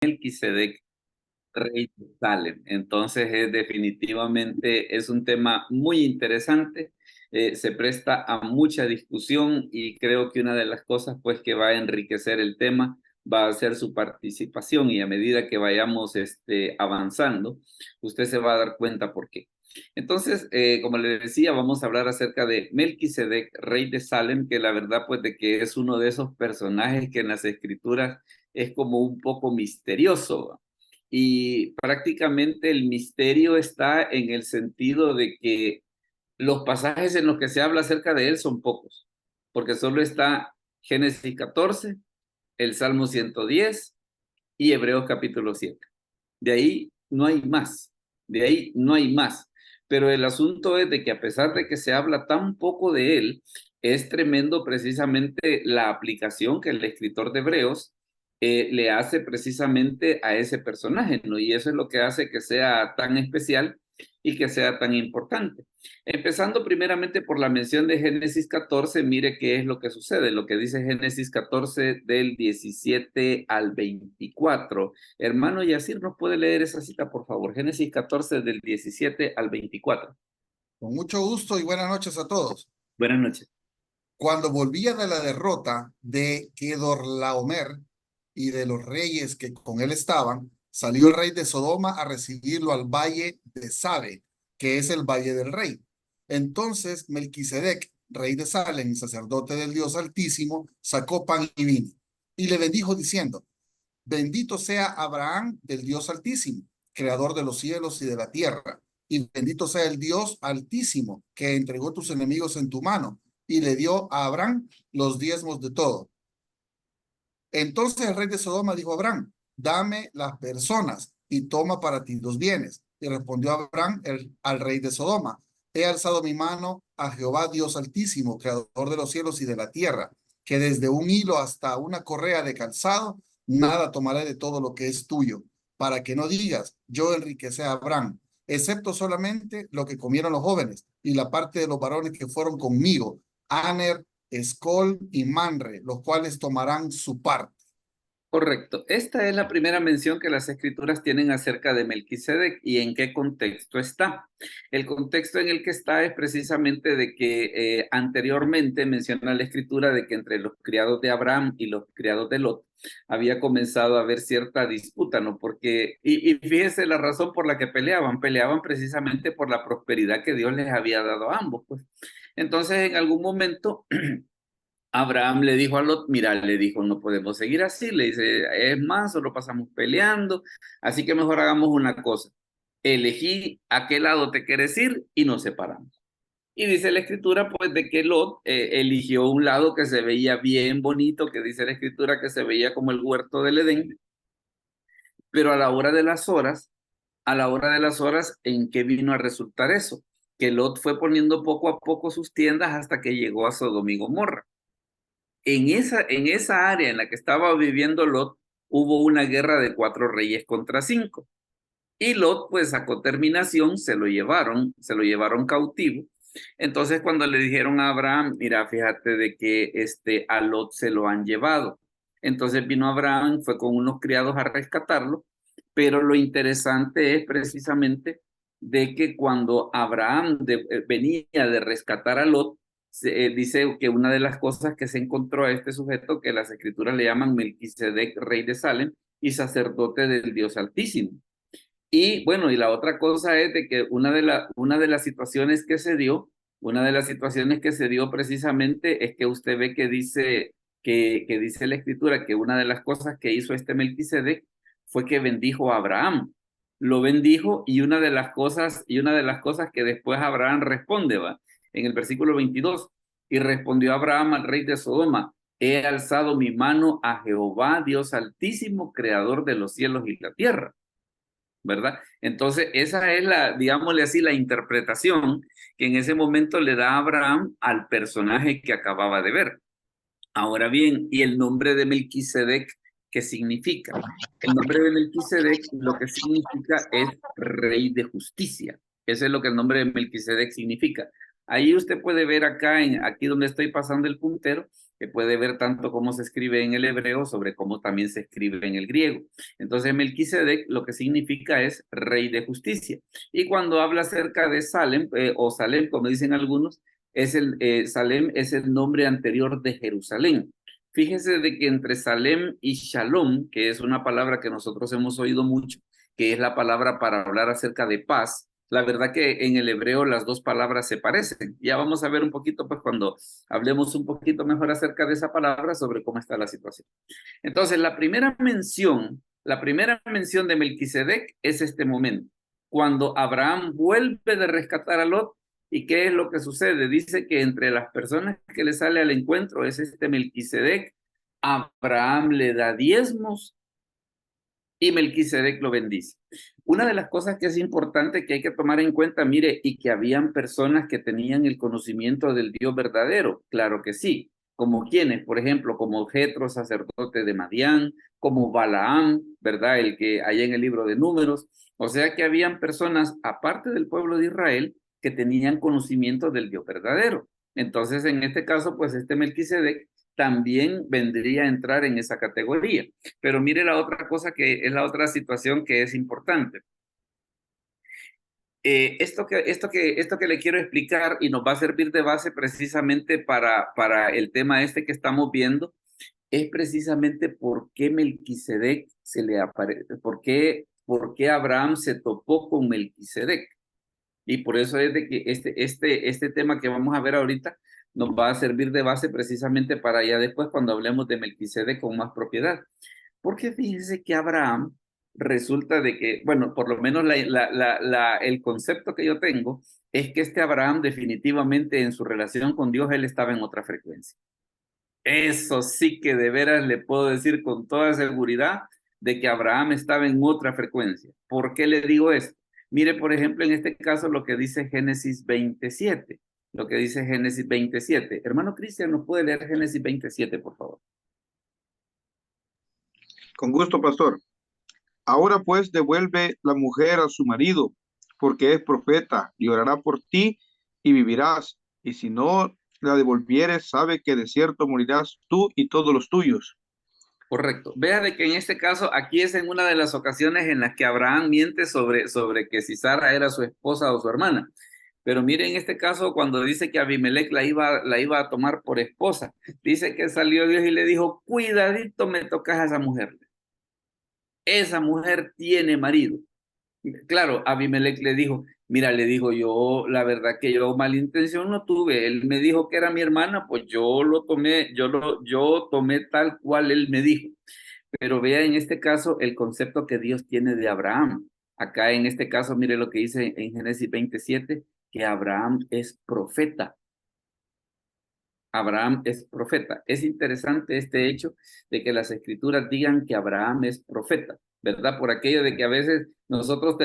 Melquisedec, rey de Salem. Entonces, definitivamente es un tema muy interesante, se presta a mucha discusión y creo que una de las cosas pues que va a enriquecer el tema va a ser su participación y a medida que vayamos avanzando, usted se va a dar cuenta por qué. Entonces, como le decía, vamos a hablar acerca de Melquisedec, rey de Salem, que la verdad pues de que es uno de esos personajes que en las escrituras es como un poco misterioso. Y prácticamente el misterio está en el sentido de que los pasajes en los que se habla acerca de él son pocos, porque solo está Génesis 14, el Salmo 110 y Hebreos capítulo 7. De ahí no hay más, de ahí no hay más. Pero el asunto es de que a pesar de que se habla tan poco de él, es tremendo precisamente la aplicación que el escritor de Hebreos le hace precisamente a ese personaje, ¿no? Y eso es lo que hace que sea tan especial y que sea tan importante. Empezando primeramente por la mención de Génesis 14, mire qué es lo que sucede, lo que dice Génesis 14 del 17 al 24. Hermano Yacir, ¿nos puede leer esa cita, por favor? Génesis 14 del 17 al 24. Con mucho gusto y buenas noches a todos. Buenas noches. Cuando volvía de la derrota de Kedorlaomer y de los reyes que con él estaban, salió el rey de Sodoma a recibirlo al valle de Sabe, que es el valle del rey. Entonces Melquisedec, rey de Salem y sacerdote del Dios Altísimo, sacó pan y vino y le bendijo diciendo: Bendito sea Abraham del Dios Altísimo, creador de los cielos y de la tierra. Y bendito sea el Dios Altísimo, que entregó tus enemigos en tu mano y le dio a Abraham los diezmos de todo. Entonces el rey de Sodoma dijo a Abraham: Dame las personas y toma para ti los bienes. Y respondió Abraham al rey de Sodoma: He alzado mi mano a Jehová Dios Altísimo, creador de los cielos y de la tierra, que desde un hilo hasta una correa de calzado, nada tomaré de todo lo que es tuyo, para que no digas: yo enriquecí a Abraham, excepto solamente lo que comieron los jóvenes y la parte de los varones que fueron conmigo, Aner, Escol y Manre, los cuales tomarán su parte. Correcto. Esta es la primera mención que las escrituras tienen acerca de Melquisedec y en qué contexto está. El contexto en el que está es precisamente de que anteriormente menciona la escritura de que entre los criados de Abraham y los criados de Lot había comenzado a haber cierta disputa, ¿no? Porque, y fíjese la razón por la que peleaban precisamente por la prosperidad que Dios les había dado a ambos, pues. Entonces, en algún momento Abraham le dijo a Lot, mira, le dijo, no podemos seguir así, le dice, es más, solo pasamos peleando, así que mejor hagamos una cosa, elegí a qué lado te quieres ir y nos separamos. Y dice la escritura, pues, de que Lot eligió un lado que se veía bien bonito, que dice la escritura que se veía como el huerto del Edén, pero a la hora de las horas, a la hora de las horas, ¿en qué vino a resultar eso? Que Lot fue poniendo poco a poco sus tiendas hasta que llegó a Sodoma y Gomorra. En esa área en la que estaba viviendo Lot, hubo una guerra de 4 reyes contra 5. Y Lot, pues, sacó terminación, se lo llevaron cautivo. Entonces, cuando le dijeron a Abraham, mira, fíjate de que a Lot se lo han llevado. Entonces vino Abraham, fue con unos criados a rescatarlo, pero lo interesante es precisamente de que cuando Abraham venía de rescatar a Lot, dice que una de las cosas que se encontró a este sujeto, que las escrituras le llaman Melquisedec, rey de Salem y sacerdote del Dios Altísimo. Y bueno, y la otra cosa es de que una de las situaciones que se dio, una de las situaciones que se dio precisamente es que usted ve que dice, que dice la escritura que una de las cosas que hizo este Melquisedec fue que bendijo a Abraham. Lo bendijo y una de las cosas que después Abraham responde, va, en el versículo 22, y respondió Abraham al rey de Sodoma: He alzado mi mano a Jehová, Dios Altísimo, creador de los cielos y la tierra. ¿Verdad? Entonces, esa es digámosle así, la interpretación que en ese momento le da Abraham al personaje que acababa de ver. Ahora bien, ¿y el nombre de Melquisedec qué significa? El nombre de Melquisedec lo que significa es rey de justicia. Eso es lo que el nombre de Melquisedec significa, Ahí usted puede ver acá, aquí donde estoy pasando el puntero, que puede ver tanto cómo se escribe en el hebreo sobre cómo también se escribe en el griego. Entonces, Melquisedec lo que significa es rey de justicia. Y cuando habla acerca de Salem, o Salem, como dicen algunos, Salem es el nombre anterior de Jerusalén. Fíjese de que entre Salem y Shalom, que es una palabra que nosotros hemos oído mucho, que es la palabra para hablar acerca de paz, la verdad que en el hebreo las dos palabras se parecen. Ya vamos a ver un poquito, pues cuando hablemos un poquito mejor acerca de esa palabra, sobre cómo está la situación. Entonces, la primera mención de Melquisedec es este momento, cuando Abraham vuelve de rescatar a Lot. ¿Y qué es lo que sucede? Dice que entre las personas que le sale al encuentro es este Melquisedec. Abraham le da diezmos y Melquisedec lo bendice. Una de las cosas que es importante que hay que tomar en cuenta, mire, y que habían personas que tenían el conocimiento del Dios verdadero, claro que sí, como quienes, por ejemplo, como Jetro, sacerdote de Madián, como Balaam, ¿verdad? El que hay en el libro de Números, o sea que habían personas, aparte del pueblo de Israel, que tenían conocimiento del Dios verdadero. Entonces, en este caso, pues este Melquisedec también vendría a entrar en esa categoría. Pero mire la otra cosa que es la otra situación que es importante. Esto que le quiero explicar y nos va a servir de base precisamente para el tema este que estamos viendo, es precisamente por qué Melquisedec se le aparece, por qué Abraham se topó con Melquisedec. Y por eso es de que este tema que vamos a ver ahorita nos va a servir de base precisamente para ya después cuando hablemos de Melquisedec con más propiedad. Porque fíjese que Abraham resulta de que, bueno, por lo menos el concepto que yo tengo es que este Abraham definitivamente en su relación con Dios, él estaba en otra frecuencia. Eso sí que de veras le puedo decir con toda seguridad de que Abraham estaba en otra frecuencia. ¿Por qué le digo esto? Mire, por ejemplo, en este caso lo que dice Génesis 27. Lo que dice Génesis 27. Hermano Cristian, ¿nos puede leer Génesis 27, por favor? Con gusto, pastor. Ahora pues devuelve la mujer a su marido, porque es profeta, y orará por ti y vivirás. Y si no la devolvieres, sabe que de cierto morirás tú y todos los tuyos. Correcto. Vea de que en este caso, aquí es en una de las ocasiones en las que Abraham miente sobre que si Sara era su esposa o su hermana. Pero mire en este caso, cuando dice que Abimelech la iba a tomar por esposa, dice que salió Dios y le dijo, cuidadito me tocas a esa mujer. Esa mujer tiene marido. Claro, Abimelech le dijo, mira, le dijo yo, la verdad que yo mala intención no tuve. Él me dijo que era mi hermana, pues yo lo tomé, yo tomé tal cual él me dijo. Pero vea en este caso el concepto que Dios tiene de Abraham. Acá en este caso, mire lo que dice en Génesis 27, que Abraham es profeta. Abraham es profeta. Es interesante este hecho de que las escrituras digan que Abraham es profeta, ¿verdad? Por aquello de que a veces nosotros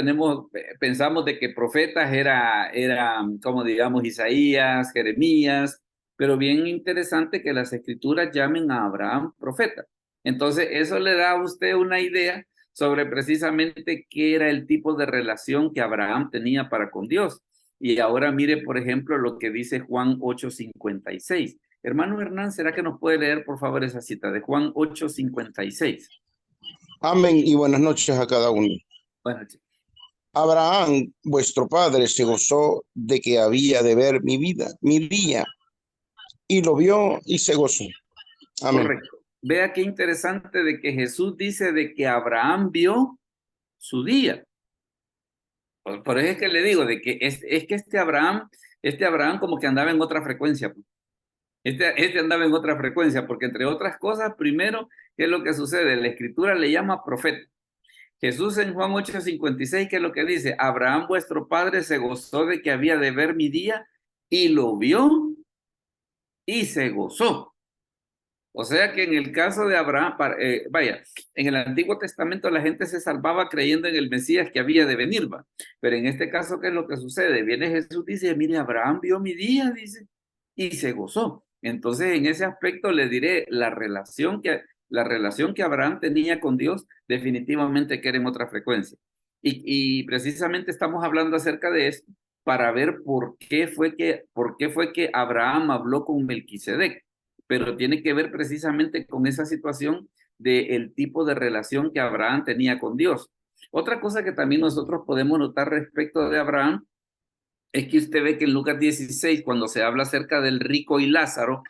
pensamos de que profetas era como digamos Isaías, Jeremías, pero bien interesante que las escrituras llamen a Abraham profeta. Entonces, eso le da a usted una idea sobre precisamente qué era el tipo de relación que Abraham tenía para con Dios. Y ahora mire, por ejemplo, lo que dice Juan 8:56. Hermano Hernán, ¿será que nos puede leer, por favor, esa cita de Juan 8:56? Amén y buenas noches a cada uno. Bueno, Abraham, vuestro padre, se gozó de que había de ver mi vida, mi día, y lo vio y se gozó. Amén. correcto. Vea qué interesante de que Jesús dice de que Abraham vio su día. Por eso es que le digo de que es que este Abraham como que andaba en otra frecuencia. Este andaba en otra frecuencia, porque entre otras cosas, primero, ¿qué es lo que sucede? La escritura le llama profeta. Jesús en Juan 8:56, ¿qué es lo que dice? Abraham, vuestro padre, se gozó de que había de ver mi día y lo vio y se gozó. O sea que en el caso de Abraham, vaya, en el Antiguo Testamento la gente se salvaba creyendo en el Mesías que había de venir, va. Pero en este caso, ¿qué es lo que sucede? Viene Jesús, dice, mire, Abraham vio mi día, dice, y se gozó. Entonces, en ese aspecto le diré, la relación que Abraham tenía con Dios, definitivamente que era en otra frecuencia. Y precisamente estamos hablando acerca de esto, para ver por qué fue que Abraham habló con Melquisedec, pero tiene que ver precisamente con esa situación del tipo de relación que Abraham tenía con Dios. Otra cosa que también nosotros podemos notar respecto de Abraham es que usted ve que en Lucas 16, cuando se habla acerca del rico y Lázaro,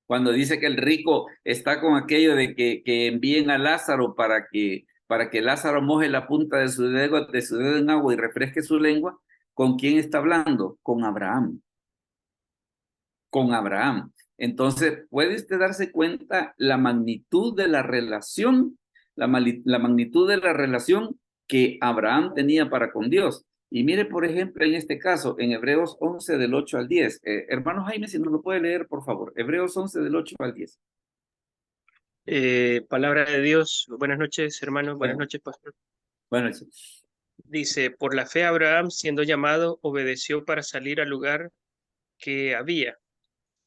cuando dice que el rico está con aquello de que envíen a Lázaro para que Lázaro moje la punta de su dedo en agua y refresque su lengua, ¿con quién está hablando? Con Abraham. Con Abraham. Entonces, ¿puede usted darse cuenta la magnitud de la relación, la magnitud de la relación que Abraham tenía para con Dios? Y mire, por ejemplo, en este caso, en Hebreos 11 del 8 al 10. Hermano Jaime, si nos lo puede leer, por favor. Hebreos 11 del 8 al 10. Palabra de Dios. Buenas noches, hermanos. Buenas noches, pastor. Bueno, Dice, por la fe Abraham, siendo llamado, obedeció para salir al lugar que había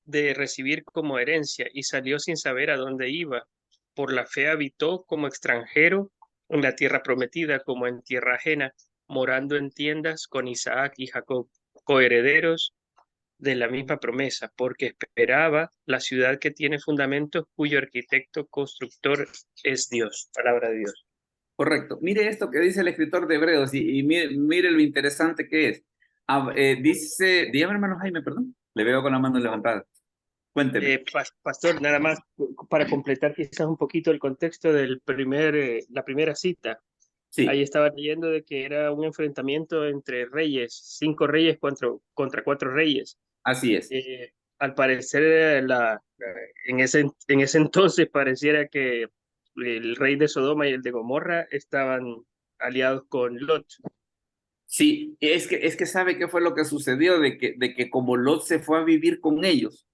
de recibir como herencia y salió sin saber a dónde iba. Por la fe habitó como extranjero en la tierra prometida, como en tierra ajena, morando en tiendas con Isaac y Jacob, coherederos de la misma promesa, porque esperaba la ciudad que tiene fundamentos, cuyo arquitecto constructor es Dios. Palabra de Dios. correcto. Mire esto que dice el escritor de Hebreos y mire lo interesante que es. Dice, dígame, hermano Jaime, perdón. Le veo con la mano levantada. Cuénteme. Pastor, nada más para completar quizás un poquito el contexto del la primera cita. Sí, Ahí estaba leyendo de que era un enfrentamiento entre reyes, 5 reyes contra 4 reyes. así es. Al parecer, en ese entonces pareciera que el rey de Sodoma y el de Gomorra estaban aliados con Lot. Sí, es que sabe qué fue lo que sucedió, de que como Lot se fue a vivir con ellos,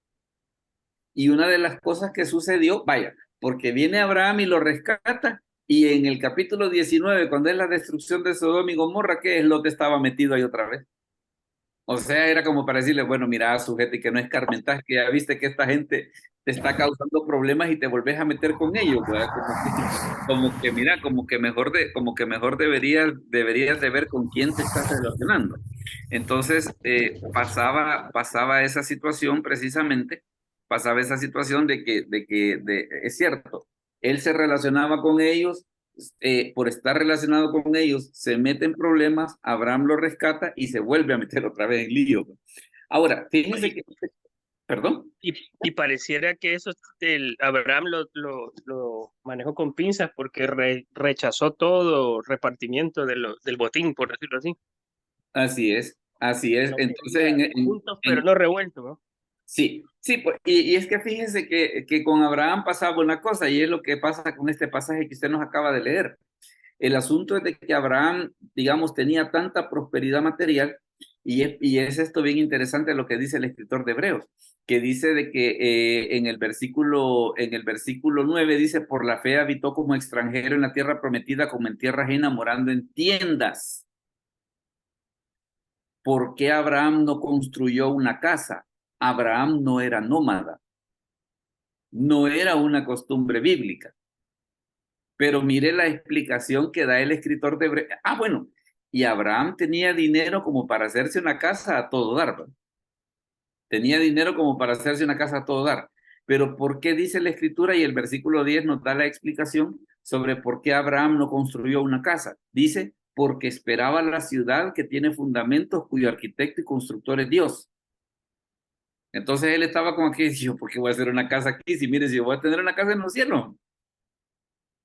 y una de las cosas que sucedió, vaya, porque viene Abraham y lo rescata, y en el capítulo 19, cuando es la destrucción de Sodoma y Gomorra, ¿qué es Lot estaba metido ahí otra vez? O sea, era como para decirle, bueno, mira, sujete, y que no escarmentas, que ya viste que esta gente te está causando problemas y te volvés a meter con ellos, ¿verdad? Mira, como que mejor deberías de ver con quién te estás relacionando. Entonces, pasaba esa situación precisamente, pasaba esa situación es cierto, él se relacionaba con ellos, por estar relacionado con ellos, se mete en problemas, Abraham lo rescata y se vuelve a meter otra vez en lío. Ahora, fíjense que, perdón. Y pareciera que eso Abraham lo manejó con pinzas porque rechazó todo repartimiento del botín, por decirlo así. Así es, así es. No Entonces, quería juntos, pero no revueltos, ¿no? sí, sí, pues, y es que fíjense que con Abraham pasaba una cosa, y es lo que pasa con este pasaje que usted nos acaba de leer. El asunto es de que Abraham, digamos, tenía tanta prosperidad material, y es esto bien interesante lo que dice el escritor de Hebreos, que dice de que en el versículo 9 dice, por la fe habitó como extranjero en la tierra prometida, como en tierra ajena, morando en tiendas. ¿Por qué Abraham no construyó una casa? Abraham no era nómada, no era una costumbre bíblica. Pero mire la explicación que da el escritor de Hebreos. Ah, bueno, y Abraham tenía dinero como para hacerse una casa a todo dar, ¿verdad? Tenía dinero como para hacerse una casa a todo dar. Pero ¿por qué dice la escritura? Y el versículo 10 nos da la explicación sobre por qué Abraham no construyó una casa. Dice, porque esperaba la ciudad que tiene fundamentos, cuyo arquitecto y constructor es Dios. Entonces él estaba como aquí, yo, ¿por qué voy a hacer una casa aquí? Si mire, si yo voy a tener una casa en los cielos.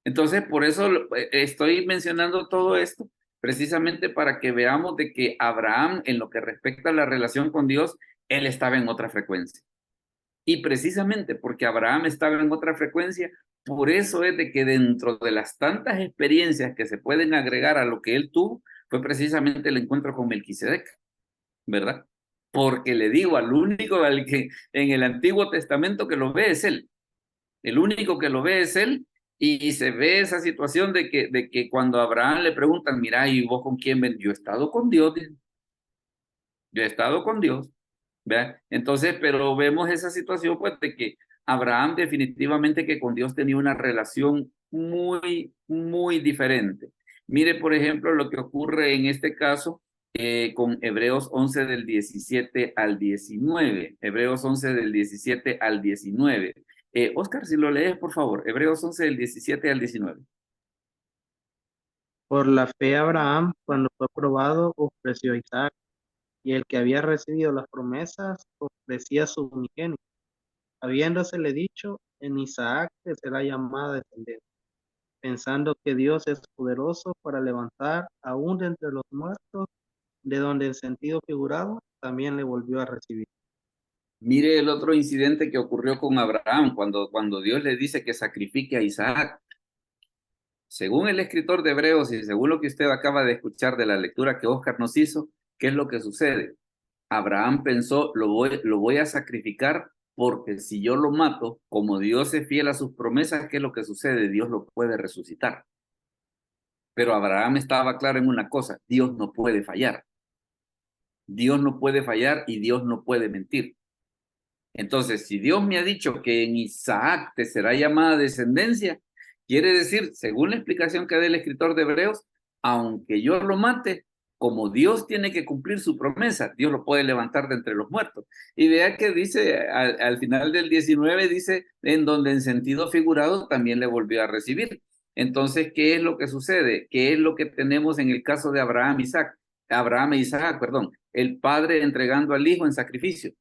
Entonces, por eso estoy mencionando todo esto, precisamente para que veamos de que Abraham, en lo que respecta a la relación con Dios, él estaba en otra frecuencia. Y precisamente porque Abraham estaba en otra frecuencia, por eso es de que dentro de las tantas experiencias que se pueden agregar a lo que él tuvo, fue precisamente el encuentro con Melquisedec, ¿verdad? Porque le digo, al único al que en el Antiguo Testamento que lo ve es él. El único que lo ve es él, y se ve esa situación de que cuando a Abraham le preguntan, mira, ¿y vos con quién ven? Yo he estado con Dios, yo he estado con Dios, ¿verdad? Entonces, pero vemos esa situación pues de que Abraham definitivamente que con Dios tenía una relación muy, muy diferente. Mire, por ejemplo, lo que ocurre en este caso con Hebreos 11 del 17 al 19. Hebreos 11 del 17 al 19. Oscar, si lo lees, por favor. Hebreos 11 del 17 al 19. Por la fe Abraham, cuando fue probado, ofreció a Isaac, y el que había recibido las promesas ofrecía su unigénito, habiéndosele dicho, en Isaac te será llamada descendencia, pensando que Dios es poderoso para levantar aún de entre los muertos, de donde en sentido figurado también le volvió a recibir. Mire el otro incidente que ocurrió con Abraham cuando Dios le dice que sacrifique a Isaac. Según el escritor de Hebreos y según lo que usted acaba de escuchar de la lectura que Oscar nos hizo, ¿qué es lo que sucede? Abraham pensó, lo voy a sacrificar porque si yo lo mato, como Dios es fiel a sus promesas, ¿qué es lo que sucede? Dios lo puede resucitar. Pero Abraham estaba claro en una cosa, Dios no puede fallar. Dios no puede fallar y Dios no puede mentir. Entonces, si Dios me ha dicho que en Isaac te será llamada descendencia, quiere decir, según la explicación que da el escritor de Hebreos, aunque yo lo mate, como Dios tiene que cumplir su promesa, Dios lo puede levantar de entre los muertos. Y vea que dice, al final del 19, dice, en donde en sentido figurado también le volvió a recibir. Entonces, ¿qué es lo que sucede? ¿Qué es lo que tenemos en el caso de Abraham e Isaac, perdón, el padre entregando al hijo en sacrificio,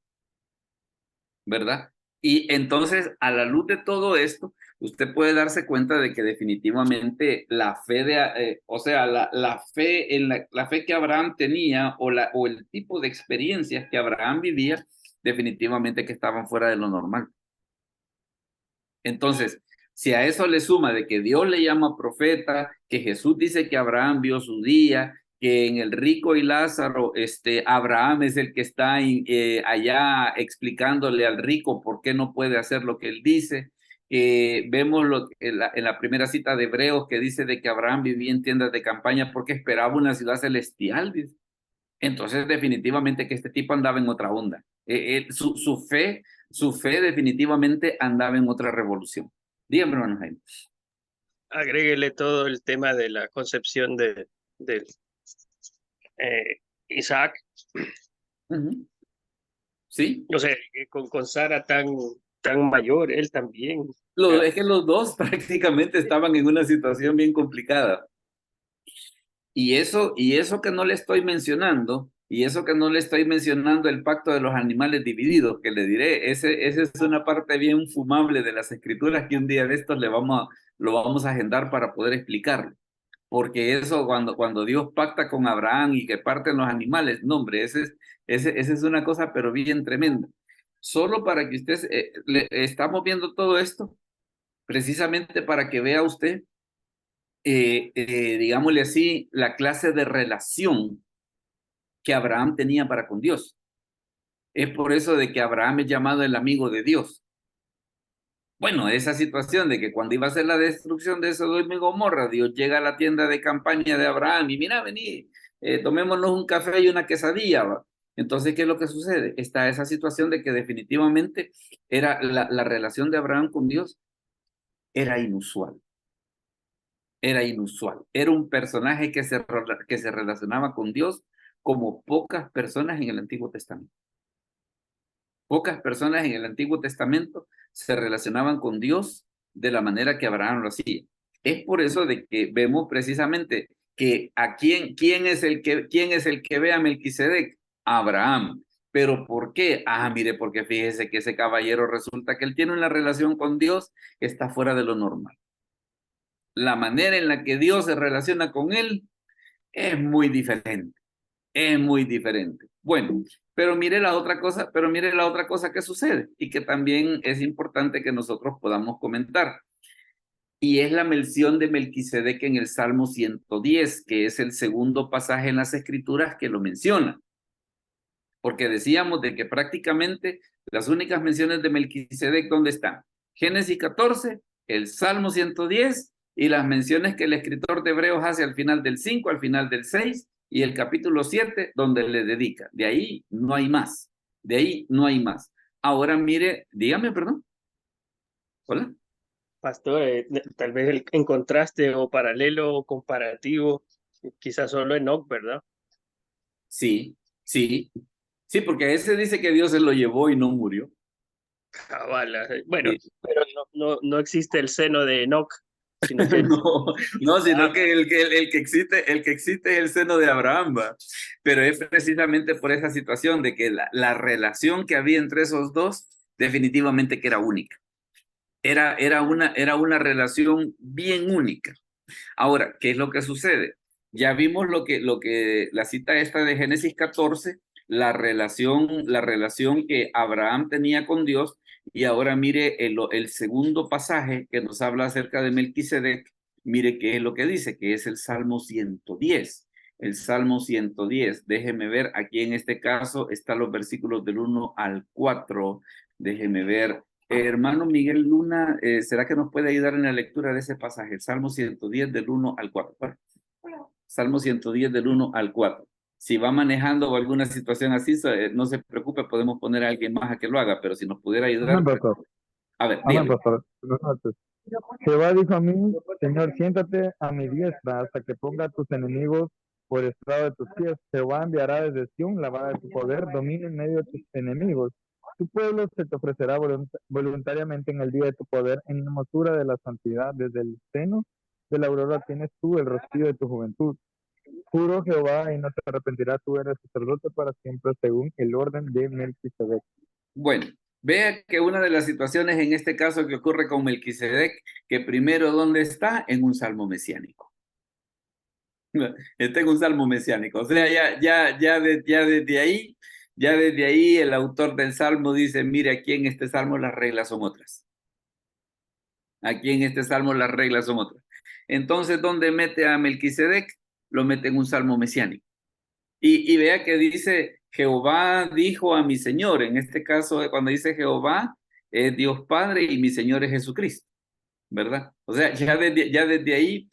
¿verdad? Y entonces, a la luz de todo esto, usted puede darse cuenta de que definitivamente la fe o sea, la fe en la fe que Abraham tenía o el tipo de experiencias que Abraham vivía, definitivamente que estaban fuera de lo normal. Entonces, si a eso le suma de que Dios le llama profeta, que Jesús dice que Abraham vio su día, que en el rico y Lázaro, Abraham es el que está allá explicándole al rico por qué no puede hacer lo que él dice. Vemos en la primera cita de Hebreos que dice de que Abraham vivía en tiendas de campaña porque esperaba una ciudad celestial. Dice. Entonces, definitivamente que este tipo andaba en otra onda. Su fe definitivamente andaba en otra revolución. Dígame, hermano Jaime. Agréguele todo el tema de la concepción de Isaac. Uh-huh. Sí. O sea, con Sara tan mayor, él también. Es que los dos prácticamente estaban en una situación bien complicada. Y eso que no le estoy mencionando, el pacto de los animales divididos, que le diré, esa es una parte bien fumable de las escrituras que un día de estos lo vamos a agendar para poder explicarlo. Porque eso cuando Dios pacta con Abraham y que parten los animales, no hombre, esa es una cosa pero bien tremenda. Solo para que usted, estamos viendo todo esto, precisamente para que vea usted digámosle así, la clase de relación que Abraham tenía para con Dios. Es por eso de que Abraham es llamado el amigo de Dios. Bueno, esa situación de que cuando iba a ser la destrucción de Sodoma y Gomorra, Dios llega a la tienda de campaña de Abraham y mira, vení, tomémonos un café y una quesadilla. ¿Va? Entonces, ¿qué es lo que sucede? Está esa situación de que definitivamente era la relación de Abraham con Dios era inusual. Era inusual. Era un personaje que se relacionaba con Dios como pocas personas en el Antiguo Testamento. Pocas personas en el Antiguo Testamento se relacionaban con Dios de la manera que Abraham lo hacía. Es por eso de que vemos precisamente que quién es el que ve a Melquisedec, Abraham. ¿Pero por qué? Mire, porque fíjese que ese caballero resulta que él tiene una relación con Dios que está fuera de lo normal. La manera en la que Dios se relaciona con él es muy diferente. Es muy diferente. Bueno, pero mire la otra cosa que sucede y que también es importante que nosotros podamos comentar. Y es la mención de Melquisedec en el Salmo 110, que es el segundo pasaje en las Escrituras que lo menciona. Porque decíamos de que prácticamente las únicas menciones de Melquisedec, ¿dónde están? Génesis 14, el Salmo 110 y las menciones que el escritor de Hebreos hace al final del 5, al final del 6 y el capítulo 7, donde le dedica. De ahí no hay más. De ahí no hay más. Ahora mire, dígame, perdón. Hola. Pastor, tal vez en contraste o paralelo o comparativo, quizás solo Enoc, ¿verdad? Sí, sí, sí, porque ese dice que Dios se lo llevó y no murió. Cabala. Bueno, Sí. pero no existe el seno de Enoch, sino que No, no, sino que el que existe es el seno de Abraham, ¿va? Pero es precisamente por esa situación de que la relación que había entre esos dos definitivamente que era única. Era una relación bien única. Ahora, ¿qué es lo que sucede? Ya vimos la cita esta de Génesis 14, la relación que Abraham tenía con Dios, y ahora mire el segundo pasaje que nos habla acerca de Melquisedec, mire qué es lo que dice, que es el Salmo 110. El Salmo 110, déjeme ver, aquí en este caso están los versículos del 1 al 4, déjeme ver. Hermano Miguel Luna, ¿será que nos puede ayudar en la lectura de ese pasaje? Salmo 110 del 1 al 4. Bueno, Salmo 110 del 1 al 4. Si va manejando o alguna situación así, no se preocupe, podemos poner a alguien más a que lo haga, pero si nos pudiera ayudar. Amén, pastor. A ver, Amén, dígame. pastor. Buenas noches. Jehová dijo a mí, Señor, siéntate a mi diestra hasta que ponga a tus enemigos por estrado de tus pies. Jehová enviará desde Sión la vara de tu poder, domina en medio de tus enemigos. Tu pueblo se te ofrecerá voluntariamente en el día de tu poder, en la hermosura de la santidad. Desde el seno de la aurora tienes tú el rocío de tu juventud. Juro Jehová y no te arrepentirás, tú eres sacerdote para siempre según el orden de Melquisedec. Bueno, vea que una de las situaciones en este caso que ocurre con Melquisedec, que primero, ¿dónde está? En un salmo mesiánico. Está en un salmo mesiánico. O sea, ya desde ahí el autor del salmo dice, mire, aquí en este salmo las reglas son otras. Aquí en este salmo las reglas son otras. Entonces, ¿dónde mete a Melquisedec? Lo mete en un salmo mesiánico. Y vea que dice, Jehová dijo a mi Señor. En este caso, cuando dice Jehová, es Dios Padre y mi Señor es Jesucristo, ¿verdad? O sea, ya desde ahí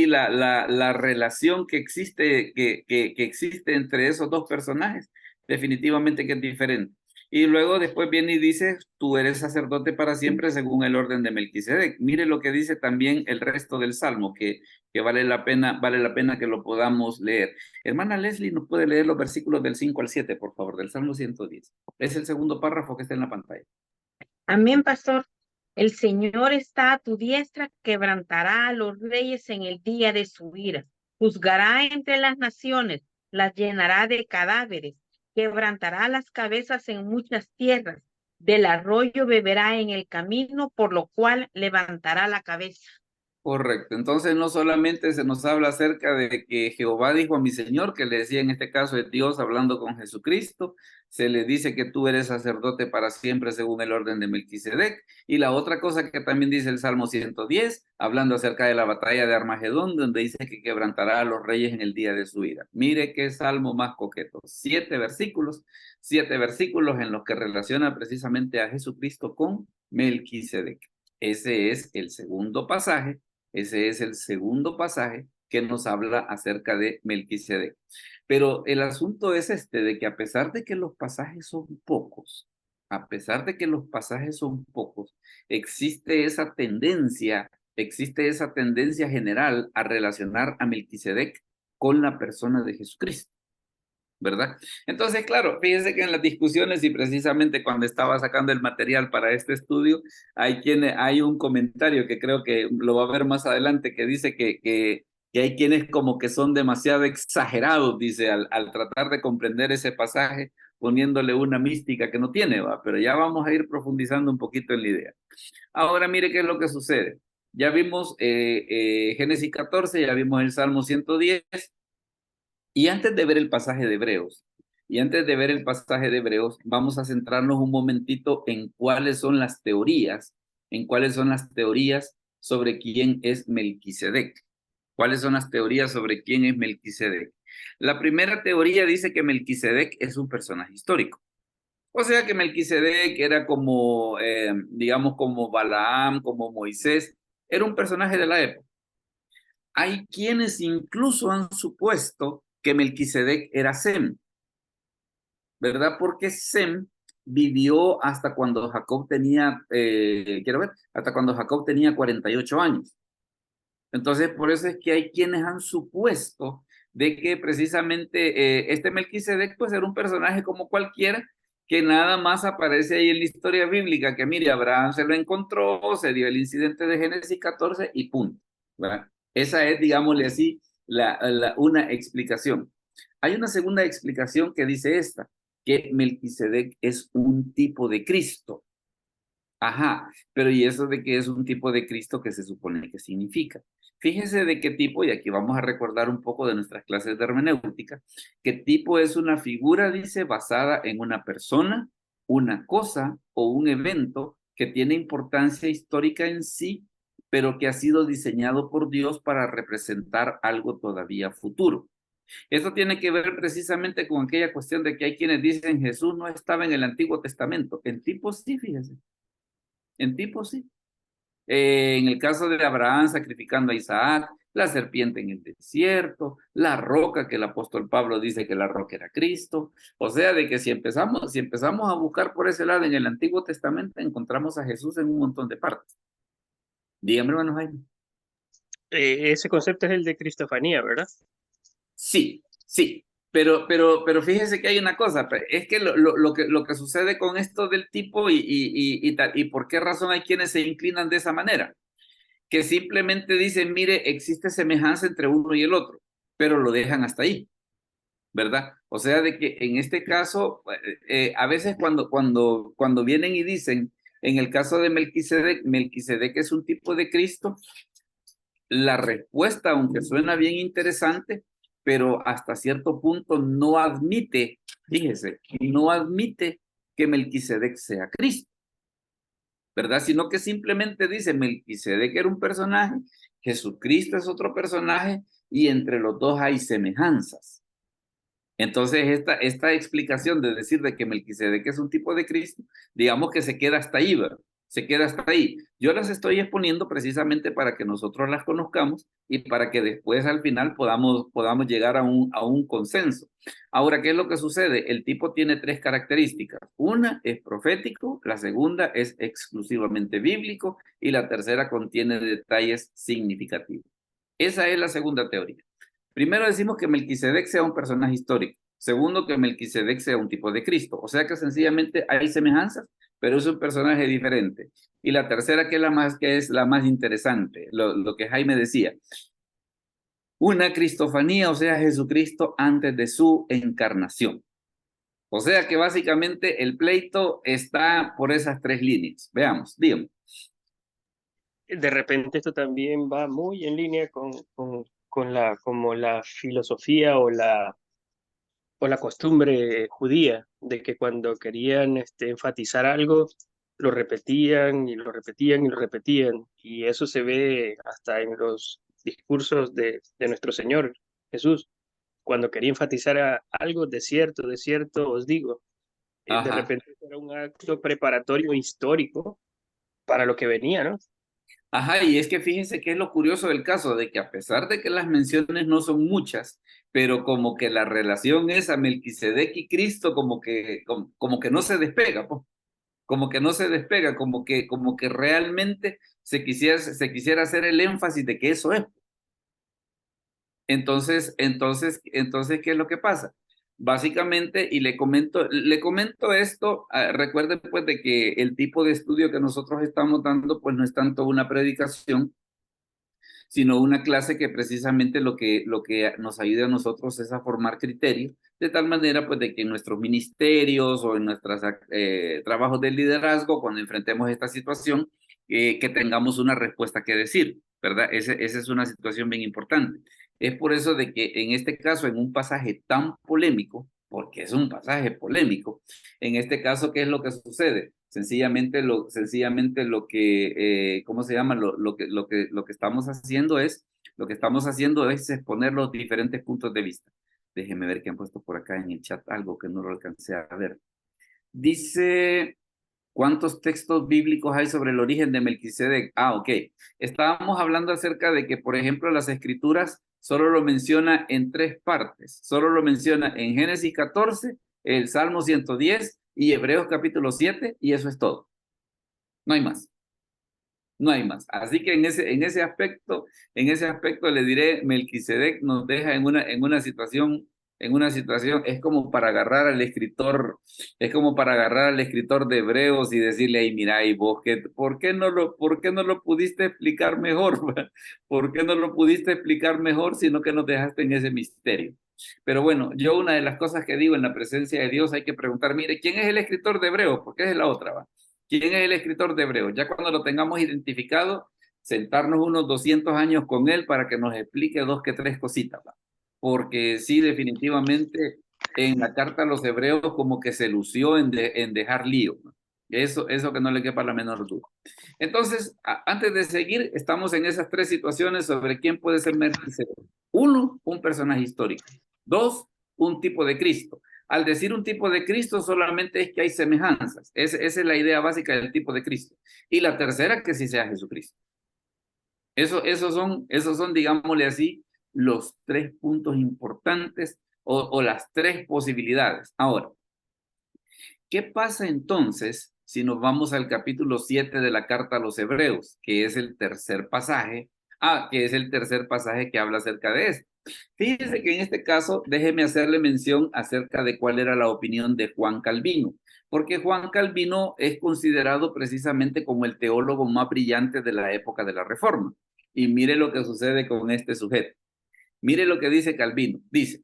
la relación que existe entre esos dos personajes, definitivamente que es diferente. Y luego después viene y dice, tú eres sacerdote para siempre según el orden de Melquisedec. Mire lo que dice también el resto del Salmo, que vale la pena que lo podamos leer. Hermana Leslie, ¿nos puede leer los versículos del 5 al 7, por favor, del Salmo 110? Es el segundo párrafo que está en la pantalla. Amén, pastor. El Señor está a tu diestra, quebrantará a los reyes en el día de su ira. Juzgará entre las naciones, las llenará de cadáveres, quebrantará las cabezas en muchas tierras. Del arroyo beberá en el camino, por lo cual levantará la cabeza. Correcto. Entonces no solamente se nos habla acerca de que Jehová dijo a mi Señor, que le decía en este caso es Dios hablando con Jesucristo, se le dice que tú eres sacerdote para siempre según el orden de Melquisedec, y la otra cosa que también dice el Salmo 110, hablando acerca de la batalla de Armagedón, donde dice que quebrantará a los reyes en el día de su ira. Mire qué salmo más coqueto. 7 versículos en los que relaciona precisamente a Jesucristo con Melquisedec. Ese es el segundo pasaje. Ese es el segundo pasaje que nos habla acerca de Melquisedec. Pero el asunto es de que a pesar de que los pasajes son pocos, existe esa tendencia general a relacionar a Melquisedec con la persona de Jesucristo, ¿verdad? Entonces, claro, fíjense que en las discusiones y precisamente cuando estaba sacando el material para este estudio, hay un comentario que creo que lo va a ver más adelante, que dice que hay quienes como que son demasiado exagerados, dice, al tratar de comprender ese pasaje, poniéndole una mística que no tiene, ¿va? Pero ya vamos a ir profundizando un poquito en la idea. Ahora mire qué es lo que sucede. Ya vimos Génesis 14, ya vimos el Salmo 110, y antes de ver el pasaje de Hebreos, vamos a centrarnos un momentito en cuáles son las teorías, sobre quién es Melquisedec. ¿Cuáles son las teorías sobre quién es Melquisedec? La primera teoría dice que Melquisedec es un personaje histórico. O sea que Melquisedec era como, digamos, como Balaam, como Moisés, era un personaje de la época. Hay quienes incluso han supuesto que Melquisedec era Sem, ¿verdad? Porque Sem vivió hasta cuando Jacob tenía, hasta cuando Jacob tenía 48 años. Entonces, por eso es que hay quienes han supuesto de que precisamente este Melquisedec pues era un personaje como cualquiera, que nada más aparece ahí en la historia bíblica, que mire, Abraham se lo encontró, se dio el incidente de Génesis 14 y punto, ¿verdad? Esa es, digámosle así, una explicación. Hay una segunda explicación que dice esta, que Melquisedec es un tipo de Cristo. Ajá, pero ¿y eso de que es un tipo de Cristo que se supone que significa? Fíjese de qué tipo, y aquí vamos a recordar un poco de nuestras clases de hermenéutica, qué tipo es una figura, dice, basada en una persona, una cosa o un evento que tiene importancia histórica en sí, pero que ha sido diseñado por Dios para representar algo todavía futuro. Esto tiene que ver precisamente con aquella cuestión de que hay quienes dicen Jesús no estaba en el Antiguo Testamento. En tipo sí, fíjese. En tipo sí. En el caso de Abraham sacrificando a Isaac, la serpiente en el desierto, la roca que el apóstol Pablo dice que la roca era Cristo. O sea, de que si empezamos a buscar por ese lado en el Antiguo Testamento, encontramos a Jesús en un montón de partes. Dígame, hermano Jaime. Ese concepto es el de cristofanía, ¿verdad? Sí, sí. Pero fíjese que hay una cosa, es que lo que sucede con esto del tipo y por qué razón hay quienes se inclinan de esa manera, que simplemente dicen, mire, existe semejanza entre uno y el otro, pero lo dejan hasta ahí, ¿verdad? O sea, de que en este caso, a veces cuando vienen y dicen, en el caso de Melquisedec es un tipo de Cristo, la respuesta, aunque suena bien interesante, pero hasta cierto punto no admite, fíjese, no admite que Melquisedec sea Cristo, ¿verdad? Sino que simplemente dice, Melquisedec era un personaje, Jesucristo es otro personaje, y entre los dos hay semejanzas. Entonces, esta explicación de decir de que Melquisedec es un tipo de Cristo, digamos que se queda hasta ahí, ¿verdad? Se queda hasta ahí. Yo las estoy exponiendo precisamente para que nosotros las conozcamos y para que después al final podamos llegar a un consenso. Ahora, ¿qué es lo que sucede? El tipo tiene tres características. Una es profético, la segunda es exclusivamente bíblico y la tercera contiene detalles significativos. Esa es la segunda teoría. Primero decimos que Melquisedec sea un personaje histórico. Segundo, que Melquisedec sea un tipo de Cristo. O sea que sencillamente hay semejanzas, pero es un personaje diferente. Y la tercera, que es la más interesante, lo que Jaime decía. Una cristofanía, o sea, Jesucristo antes de su encarnación. O sea que básicamente el pleito está por esas tres líneas. Veamos, dígame. De repente esto también va muy en línea con la filosofía o la costumbre judía de que cuando querían enfatizar algo, lo repetían y lo repetían y lo repetían. Y eso se ve hasta en los discursos de nuestro Señor Jesús. Cuando quería enfatizar algo, de cierto os digo, de repente era un acto preparatorio histórico para lo que venía, ¿no? Ajá, y es que fíjense que es lo curioso del caso, de que a pesar de que las menciones no son muchas, pero como que la relación es a Melquisedec y Cristo como que no se despega, pues. Como que no se despega, como que realmente se quisiera hacer el énfasis de que eso es. Entonces, ¿qué es lo que pasa? Básicamente, y le comento esto, recuerden pues de que el tipo de estudio que nosotros estamos dando pues no es tanto una predicación, sino una clase que precisamente lo que nos ayuda a nosotros es a formar criterios, de tal manera pues de que en nuestros ministerios o en nuestros trabajos de liderazgo, cuando enfrentemos esta situación, que tengamos una respuesta que decir, ¿verdad? Esa es una situación bien importante. Es por eso de que en este caso, en un pasaje tan polémico, porque es un pasaje polémico, en este caso, ¿qué es lo que sucede? Sencillamente lo que, ¿cómo se llama? Lo que estamos haciendo es exponer los diferentes puntos de vista. Déjenme ver qué han puesto por acá en el chat, algo que no lo alcancé a ver. Dice, ¿cuántos textos bíblicos hay sobre el origen de Melquisedec? Ah, ok. Estábamos hablando acerca de que, por ejemplo, las escrituras solo lo menciona en tres partes. Solo lo menciona en Génesis 14, el Salmo 110 y Hebreos capítulo 7, y eso es todo. No hay más. no hay más. Así que en ese aspecto le diré, Melquisedec nos deja en una situación, es como para agarrar al escritor, de Hebreos y decirle, hey, mira, y vos, ¿por qué no lo pudiste explicar mejor? ¿Por qué no lo pudiste explicar mejor, sino que nos dejaste en ese misterio? Pero bueno, yo una de las cosas que digo en la presencia de Dios hay que preguntar, mire, ¿quién es el escritor de Hebreos? Porque es la otra, ¿va? ¿Quién es el escritor de Hebreos? Ya cuando lo tengamos identificado, sentarnos unos 200 años con él para que nos explique 2 que 3 cositas, ¿va? Porque sí, definitivamente en la carta a los Hebreos como que se lució en dejar lío, ¿no? Eso que no le quepa la menor duda. Entonces, antes de seguir, estamos en esas 3 situaciones sobre quién puede ser Melquisedec. 1, un personaje histórico. 2, un tipo de Cristo. Al decir un tipo de Cristo, solamente es que hay semejanzas. Esa es la idea básica del tipo de Cristo. Y la tercera, que sí sea Jesucristo. Esos son, digámosle así, los 3 puntos importantes o las 3 posibilidades. Ahora, ¿qué pasa entonces si nos vamos al capítulo 7 de la carta a los Hebreos, que es el tercer pasaje? Que es el tercer pasaje que habla acerca de esto. Fíjense que en este caso, déjeme hacerle mención acerca de cuál era la opinión de Juan Calvino, porque Juan Calvino es considerado precisamente como el teólogo más brillante de la época de la Reforma. Y mire lo que sucede con este sujeto. Mire lo que dice Calvino. Dice,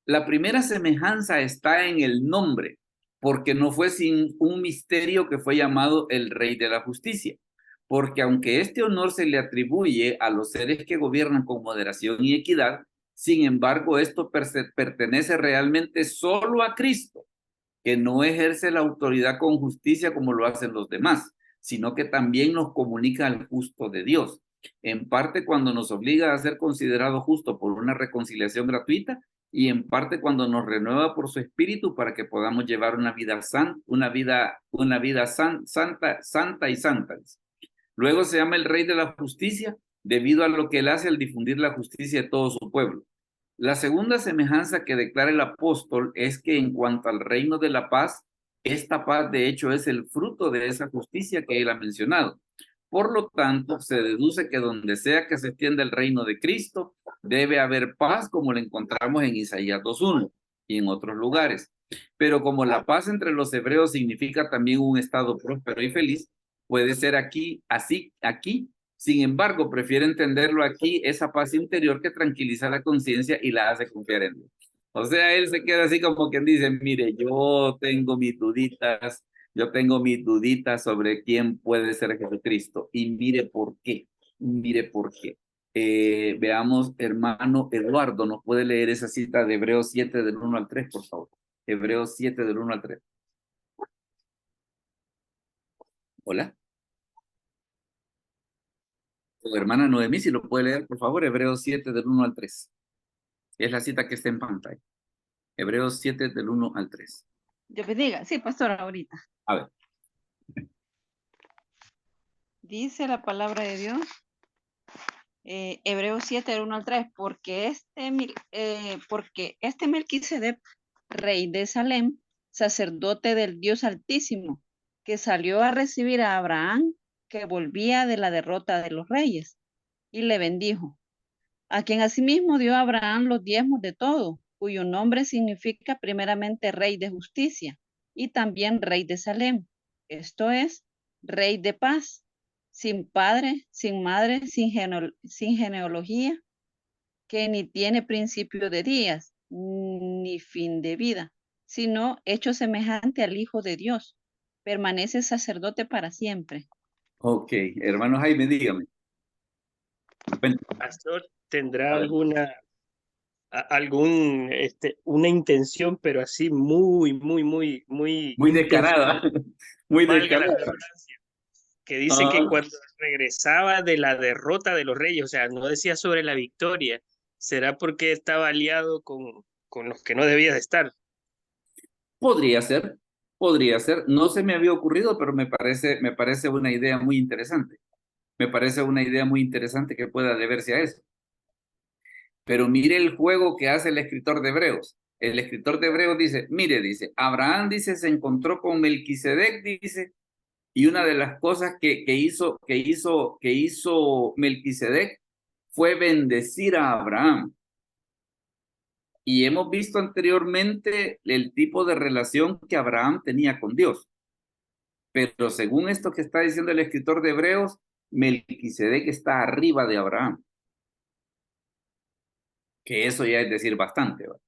la primera semejanza está en el nombre, porque no fue sin un misterio que fue llamado el Rey de la Justicia. Porque aunque este honor se le atribuye a los seres que gobiernan con moderación y equidad, sin embargo, esto pertenece realmente solo a Cristo, que no ejerce la autoridad con justicia como lo hacen los demás, sino que también nos comunica al justo de Dios. En parte cuando nos obliga a ser considerado justo por una reconciliación gratuita, y en parte cuando nos renueva por su espíritu para que podamos llevar una vida santa y santa. Luego se llama el Rey de la Justicia debido a lo que él hace al difundir la justicia de todo su pueblo. La segunda semejanza que declara el apóstol es que en cuanto al reino de la paz, esta paz de hecho es el fruto de esa justicia que él ha mencionado. Por lo tanto, se deduce que donde sea que se extienda el reino de Cristo, debe haber paz como la encontramos en Isaías 2:1 y en otros lugares. Pero como la paz entre los hebreos significa también un estado próspero y feliz, puede ser aquí. Sin embargo, prefiere entenderlo aquí, esa paz interior que tranquiliza la conciencia y la hace confiar en Dios. O sea, él se queda así como quien dice, mire, yo tengo mis duditas sobre quién puede ser Jesucristo. Y mire por qué. Veamos, hermano Eduardo, ¿nos puede leer esa cita de Hebreos 7 del 1 al 3, por favor? Hebreos 7 del 1 al 3. Hola. O hermana Noemí, si lo puede leer, por favor, Hebreos 7 del 1 al 3. Es la cita que está en pantalla. Hebreos 7 del 1 al 3. Dios bendiga. Sí, pastor, ahorita. A ver. Dice la palabra de Dios, Hebreos 7 del 1 al 3, porque este Melquisedec, rey de Salem, sacerdote del Dios Altísimo, que salió a recibir a Abraham, que volvía de la derrota de los reyes, y le bendijo, a quien asimismo dio a Abraham los diezmos de todo, cuyo nombre significa primeramente rey de justicia, y también rey de Salem, esto es, rey de paz, sin padre, sin madre, sin genealogía, que ni tiene principio de días, ni fin de vida, sino hecho semejante al Hijo de Dios, permanece sacerdote para siempre. Ok, hermano Jaime, dígame. Pastor, ¿tendrá una intención, pero así muy descarada? Muy valga la descarada. redundancia, que dice que cuando regresaba de la derrota de los reyes, o sea, no decía sobre la victoria, ¿será porque estaba aliado con los que no debía de estar? Podría ser. No se me había ocurrido, pero me parece una idea muy interesante. Me parece una idea muy interesante que pueda deberse a eso. Pero mire el juego que hace el escritor de Hebreos. El escritor de Hebreos dice, mire, dice, Abraham, dice, se encontró con Melquisedec, dice, Y una de las cosas que hizo Melquisedec fue bendecir a Abraham. Y hemos visto anteriormente el tipo de relación que Abraham tenía con Dios. Pero según esto que está diciendo el escritor de Hebreos, Melquisedec está arriba de Abraham. Que eso ya es decir bastante, ¿verdad?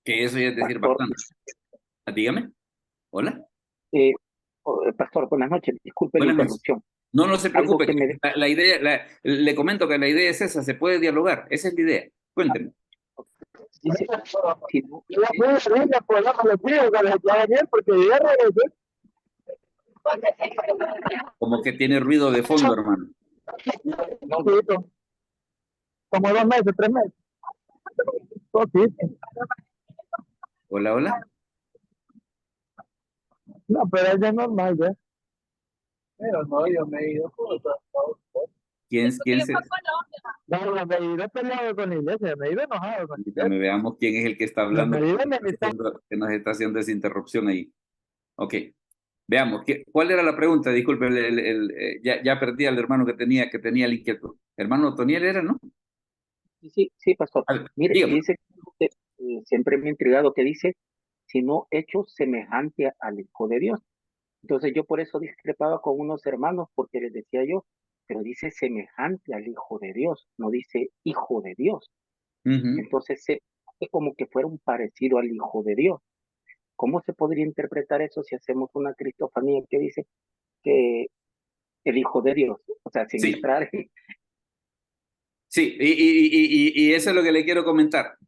Que eso ya es decir Pastor, bastante. Dígame. Hola. Pastor, buenas noches. Disculpe la Buenas noches. interrupción. No, no se Algo preocupe. que me... La idea, le comento que la idea es esa, se puede dialogar. Esa es la idea. Cuénteme. Dice, si no- Como que tiene ruido de fondo, hermano. Como 2 meses, 3 meses. Hola, hola. No, pero es de normal, ¿ya? Pero no, yo me he ido por otro lado. ¿Quién se...? No, me he ido peleado con la iglesia, me he ido enojado con la iglesia. Dígame, veamos quién es el que está hablando, Me he ido que nos está haciendo esa interrupción ahí. Ok. Veamos, ¿cuál era la pregunta? Disculpe, ya perdí al hermano que tenía el inquietud. Hermano Toniel era, ¿no? Sí, Pastor. A ver, Mire, dígame. dice, siempre me ha intrigado que dice, sino hecho semejante al Hijo de Dios. Entonces yo por eso discrepaba con unos hermanos, porque les decía yo, pero dice semejante al Hijo de Dios, no dice Hijo de Dios. Entonces es como que fuera un parecido al Hijo de Dios. ¿Cómo se podría interpretar eso si hacemos una cristofanía que dice que el Hijo de Dios? O sea, sin Sí. entrar en... Sí, y eso es lo que le quiero comentar.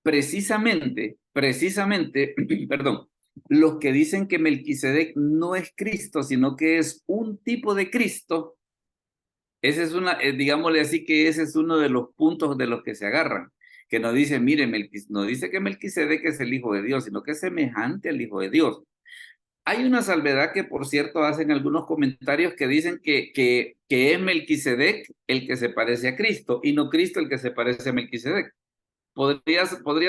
Precisamente, perdón, los que dicen que Melquisedec no es Cristo, sino que es un tipo de Cristo, ese es digámosle así, que ese es uno de los puntos de los que se agarran, que nos dice, mire, no dice que Melquisedec es el Hijo de Dios, sino que es semejante al Hijo de Dios. Hay una salvedad que, por cierto, hacen algunos comentarios que dicen que es Melquisedec el que se parece a Cristo y no Cristo el que se parece a Melquisedec. Podría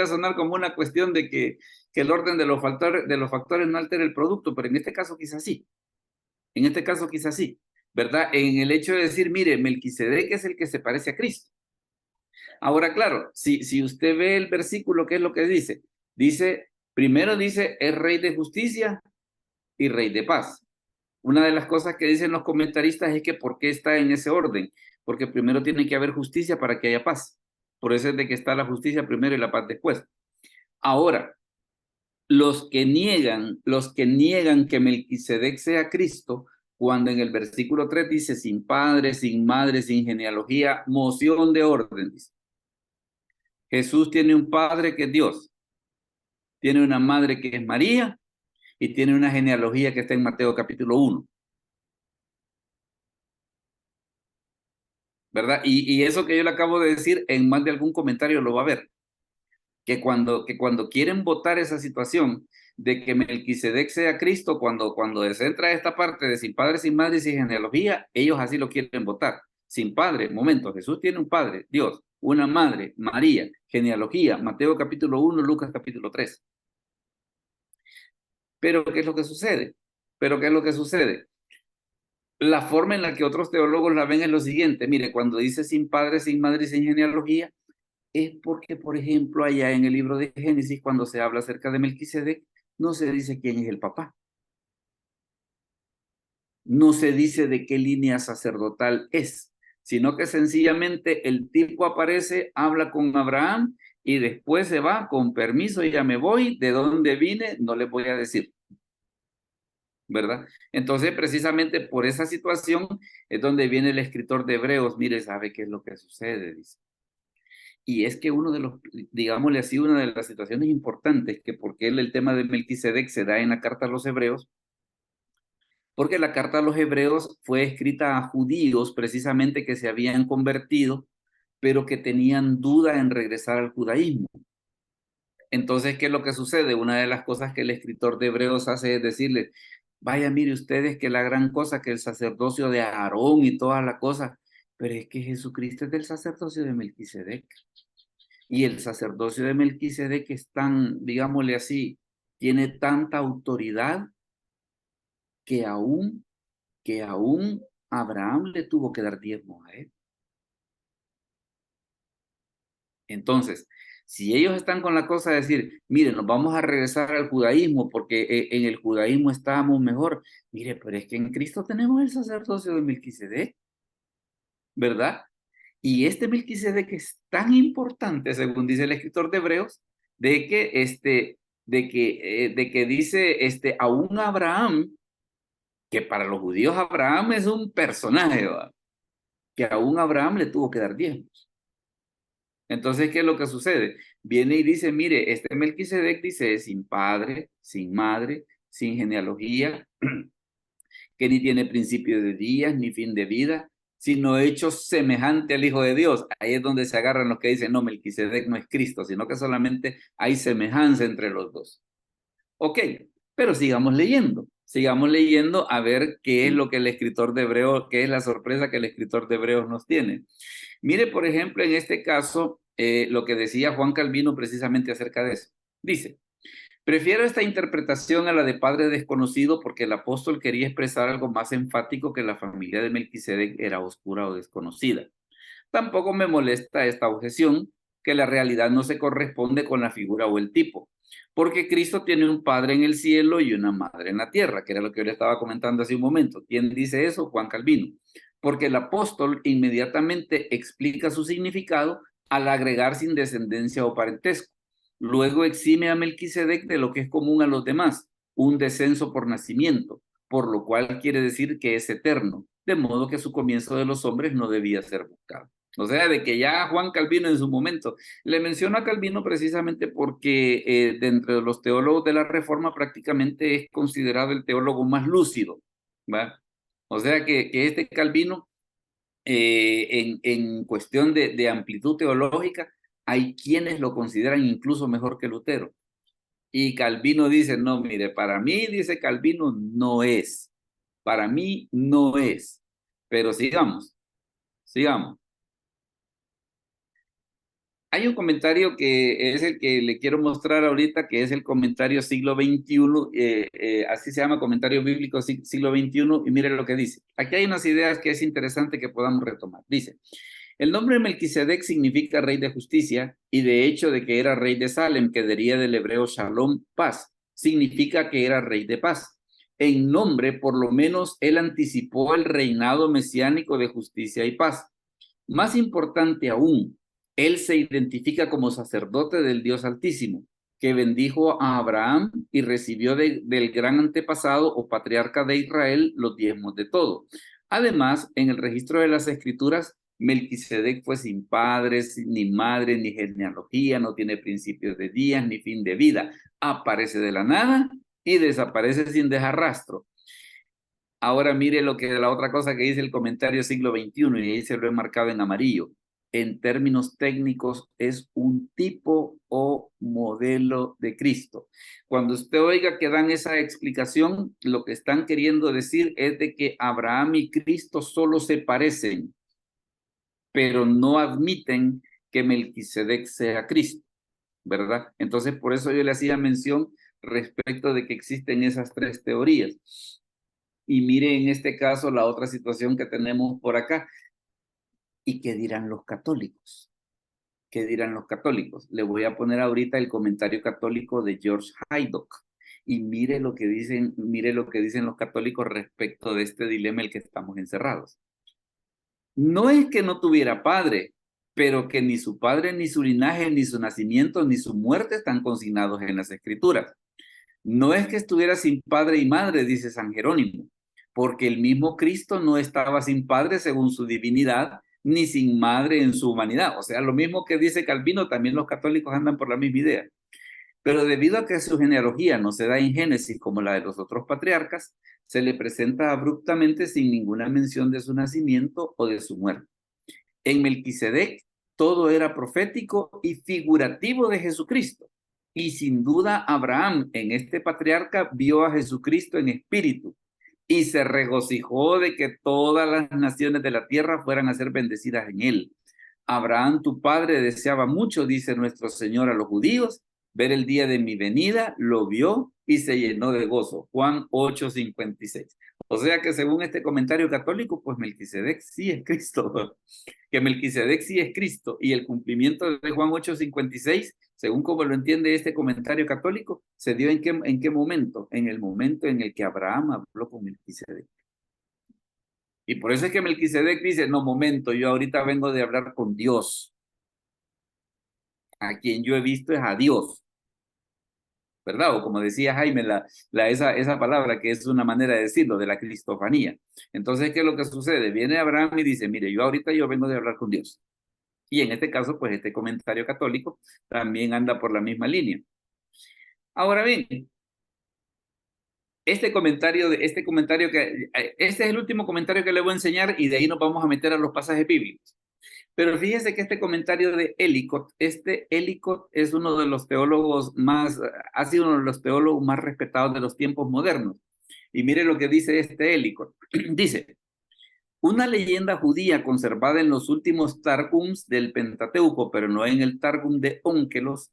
sonar como una cuestión de que el orden de los factores no altera el producto, pero en este caso quizás sí. En este caso quizás sí, ¿verdad? En el hecho de decir, mire, Melquisedec es el que se parece a Cristo. Ahora, claro, si usted ve el versículo, ¿qué es lo que dice? Primero dice, es rey de justicia y rey de paz. Una de las cosas que dicen los comentaristas es que ¿por qué está en ese orden? Porque primero tiene que haber justicia para que haya paz. Por eso es de que está la justicia primero y la paz después. Ahora, los que niegan que Melquisedec sea Cristo, cuando en el versículo 3 dice sin padre, sin madre, sin genealogía, moción de orden. Dice. Jesús tiene un padre que es Dios, tiene una madre que es María y tiene una genealogía que está en Mateo capítulo 1. ¿Verdad? Y eso que yo le acabo de decir, en más de algún comentario lo va a ver. Que cuando quieren votar esa situación de que Melquisedec sea Cristo, cuando se entra esta parte de sin padre, sin madre y sin genealogía, ellos así lo quieren votar. Sin padre, momento, Jesús tiene un padre, Dios, una madre, María, genealogía, Mateo capítulo 1, Lucas capítulo 3. Pero ¿qué es lo que sucede? La forma en la que otros teólogos la ven es lo siguiente. Mire, cuando dice sin padre, sin madre y sin genealogía, es porque, por ejemplo, allá en el libro de Génesis, cuando se habla acerca de Melquisedec, no se dice quién es el papá. No se dice de qué línea sacerdotal es, sino que sencillamente el tipo aparece, habla con Abraham y después se va, con permiso, ya me voy, de dónde vine, no le voy a decir. ¿Verdad? Entonces, precisamente por esa situación es donde viene el escritor de Hebreos, mire, ¿sabe qué es lo que sucede? Dice. Y es que digámosle así, una de las situaciones importantes, que porque el tema de Melquisedec se da en la carta a los Hebreos, porque la carta a los Hebreos fue escrita a judíos precisamente que se habían convertido, pero que tenían duda en regresar al judaísmo. Entonces, ¿qué es lo que sucede? Una de las cosas que el escritor de Hebreos hace es decirles, vaya, mire ustedes que la gran cosa, que el sacerdocio de Aarón y todas las cosas, pero es que Jesucristo es del sacerdocio de Melquisedec. Y el sacerdocio de Melquisedec es tan, digámosle así, tiene tanta autoridad que aún que aún Abraham le tuvo que dar diezmo a él. Entonces, si ellos están con la cosa de decir, mire, nos vamos a regresar al judaísmo porque en el judaísmo estábamos mejor. Mire, pero es que en Cristo tenemos el sacerdocio de Melquisedec, ¿verdad? Y este Melquisedec es tan importante, según dice el escritor de Hebreos, de que dice, aún Abraham, que para los judíos Abraham es un personaje, ¿verdad? Que aún Abraham le tuvo que dar diezmos. Entonces, ¿qué es lo que sucede? Viene y dice, mire, este Melquisedec dice, sin padre, sin madre, sin genealogía, que ni tiene principio de días, ni fin de vida, sino hecho semejante al Hijo de Dios. Ahí es donde se agarran los que dicen, no, Melquisedec no es Cristo, sino que solamente hay semejanza entre los dos. Ok, pero sigamos leyendo a ver qué es lo que el escritor de Hebreos, qué es la sorpresa que el escritor de Hebreos nos tiene. Mire, por ejemplo, en este caso, lo que decía Juan Calvino precisamente acerca de eso. Dice, prefiero esta interpretación a la de padre desconocido porque el apóstol quería expresar algo más enfático que la familia de Melquisedec era oscura o desconocida. Tampoco me molesta esta objeción, que la realidad no se corresponde con la figura o el tipo, porque Cristo tiene un padre en el cielo y una madre en la tierra, que era lo que yo le estaba comentando hace un momento. ¿Quién dice eso? Juan Calvino. Porque el apóstol inmediatamente explica su significado al agregar sin descendencia o parentesco. Luego exime a Melquisedec de lo que es común a los demás, un descenso por nacimiento, por lo cual quiere decir que es eterno, de modo que su comienzo de los hombres no debía ser buscado. O sea, de que ya Juan Calvino en su momento, le menciono a Calvino precisamente porque dentro de los teólogos de la Reforma prácticamente es considerado el teólogo más lúcido, ¿va? O sea que este Calvino, en cuestión de amplitud teológica, hay quienes lo consideran incluso mejor que Lutero. Y Calvino dice, no, mire, para mí, dice Calvino, no es. Para mí no es. Pero sigamos. Hay un comentario que es el que le quiero mostrar ahorita, que es el comentario siglo XXI, así se llama, comentario bíblico siglo XXI, y mire lo que dice. Aquí hay unas ideas que es interesante que podamos retomar. Dice, el nombre de Melquisedec significa rey de justicia, y de hecho de que era rey de Salem, que deriva del hebreo Shalom, paz, significa que era rey de paz. En nombre, por lo menos, él anticipó el reinado mesiánico de justicia y paz. Más importante aún, él se identifica como sacerdote del Dios Altísimo, que bendijo a Abraham y recibió del gran antepasado o patriarca de Israel los diezmos de todo. Además, en el registro de las Escrituras, Melquisedec fue sin padres, ni madre, ni genealogía, no tiene principios de días, ni fin de vida. Aparece de la nada y desaparece sin dejar rastro. Ahora mire lo que la otra cosa que dice el comentario siglo XXI, y ahí se lo he marcado en amarillo. En términos técnicos, es un tipo o modelo de Cristo. Cuando usted oiga que dan esa explicación, lo que están queriendo decir es de que Abraham y Cristo solo se parecen, pero no admiten que Melquisedec sea Cristo, ¿verdad? Entonces, por eso yo le hacía mención respecto de que existen esas tres teorías. Y mire en este caso la otra situación que tenemos por acá. ¿Y qué dirán los católicos? ¿Qué dirán los católicos? Le voy a poner ahorita el comentario católico de George Haydock. Y mire lo que dicen los católicos respecto de este dilema en el que estamos encerrados. No es que no tuviera padre, pero que ni su padre, ni su linaje, ni su nacimiento, ni su muerte están consignados en las Escrituras. No es que estuviera sin padre y madre, dice San Jerónimo, porque el mismo Cristo no estaba sin padre según su divinidad, ni sin madre en su humanidad. O sea, lo mismo que dice Calvino, también los católicos andan por la misma idea. Pero debido a que su genealogía no se da en Génesis como la de los otros patriarcas, se le presenta abruptamente sin ninguna mención de su nacimiento o de su muerte. En Melquisedec, todo era profético y figurativo de Jesucristo. Y sin duda Abraham en este patriarca vio a Jesucristo en espíritu y se regocijó de que todas las naciones de la tierra fueran a ser bendecidas en él. Abraham, tu padre, deseaba mucho, dice nuestro Señor a los judíos, ver el día de mi venida, lo vio y se llenó de gozo. Juan 8:56. O sea que según este comentario católico, pues Melquisedec sí es Cristo. Que Melquisedec sí es Cristo. Y el cumplimiento de Juan 8:56, según como lo entiende este comentario católico, se dio ¿en qué momento? En el momento en el que Abraham habló con Melquisedec. Y por eso es que Melquisedec dice, no, momento, yo ahorita vengo de hablar con Dios. A quien yo he visto es a Dios. ¿Verdad? O como decía Jaime, esa palabra que es una manera de decirlo, de la cristofanía. Entonces, ¿qué es lo que sucede? Viene Abraham y dice, mire, yo vengo de hablar con Dios. Y en este caso, pues este comentario católico también anda por la misma línea. Ahora bien, este es el último comentario que le voy a enseñar y de ahí nos vamos a meter a los pasajes bíblicos. Pero fíjese que este comentario de Ellicott, Ellicott es uno de los teólogos ha sido uno de los teólogos más respetados de los tiempos modernos. Y mire lo que dice este Ellicott. Dice, una leyenda judía conservada en los últimos Targums del Pentateuco, pero no en el Targum de Ónkelos,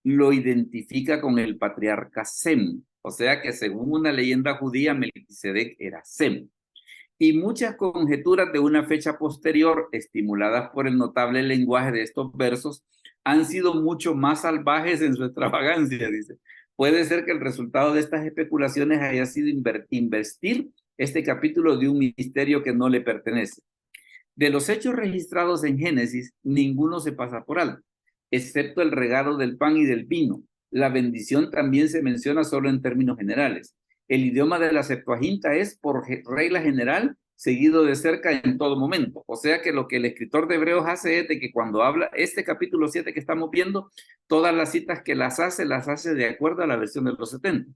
lo identifica con el patriarca Sem. O sea que según una leyenda judía, Melquisedec era Sem. Y muchas conjeturas de una fecha posterior, estimuladas por el notable lenguaje de estos versos, han sido mucho más salvajes en su extravagancia, dice. Puede ser que el resultado de estas especulaciones haya sido investir este capítulo de un misterio que no le pertenece. De los hechos registrados en Génesis, ninguno se pasa por alto, excepto el regalo del pan y del vino. La bendición también se menciona solo en términos generales. El idioma de la Septuaginta es, por regla general, seguido de cerca en todo momento. O sea que lo que el escritor de Hebreos hace es de que cuando habla este capítulo 7 que estamos viendo, todas las citas que las hace de acuerdo a la versión de los 70.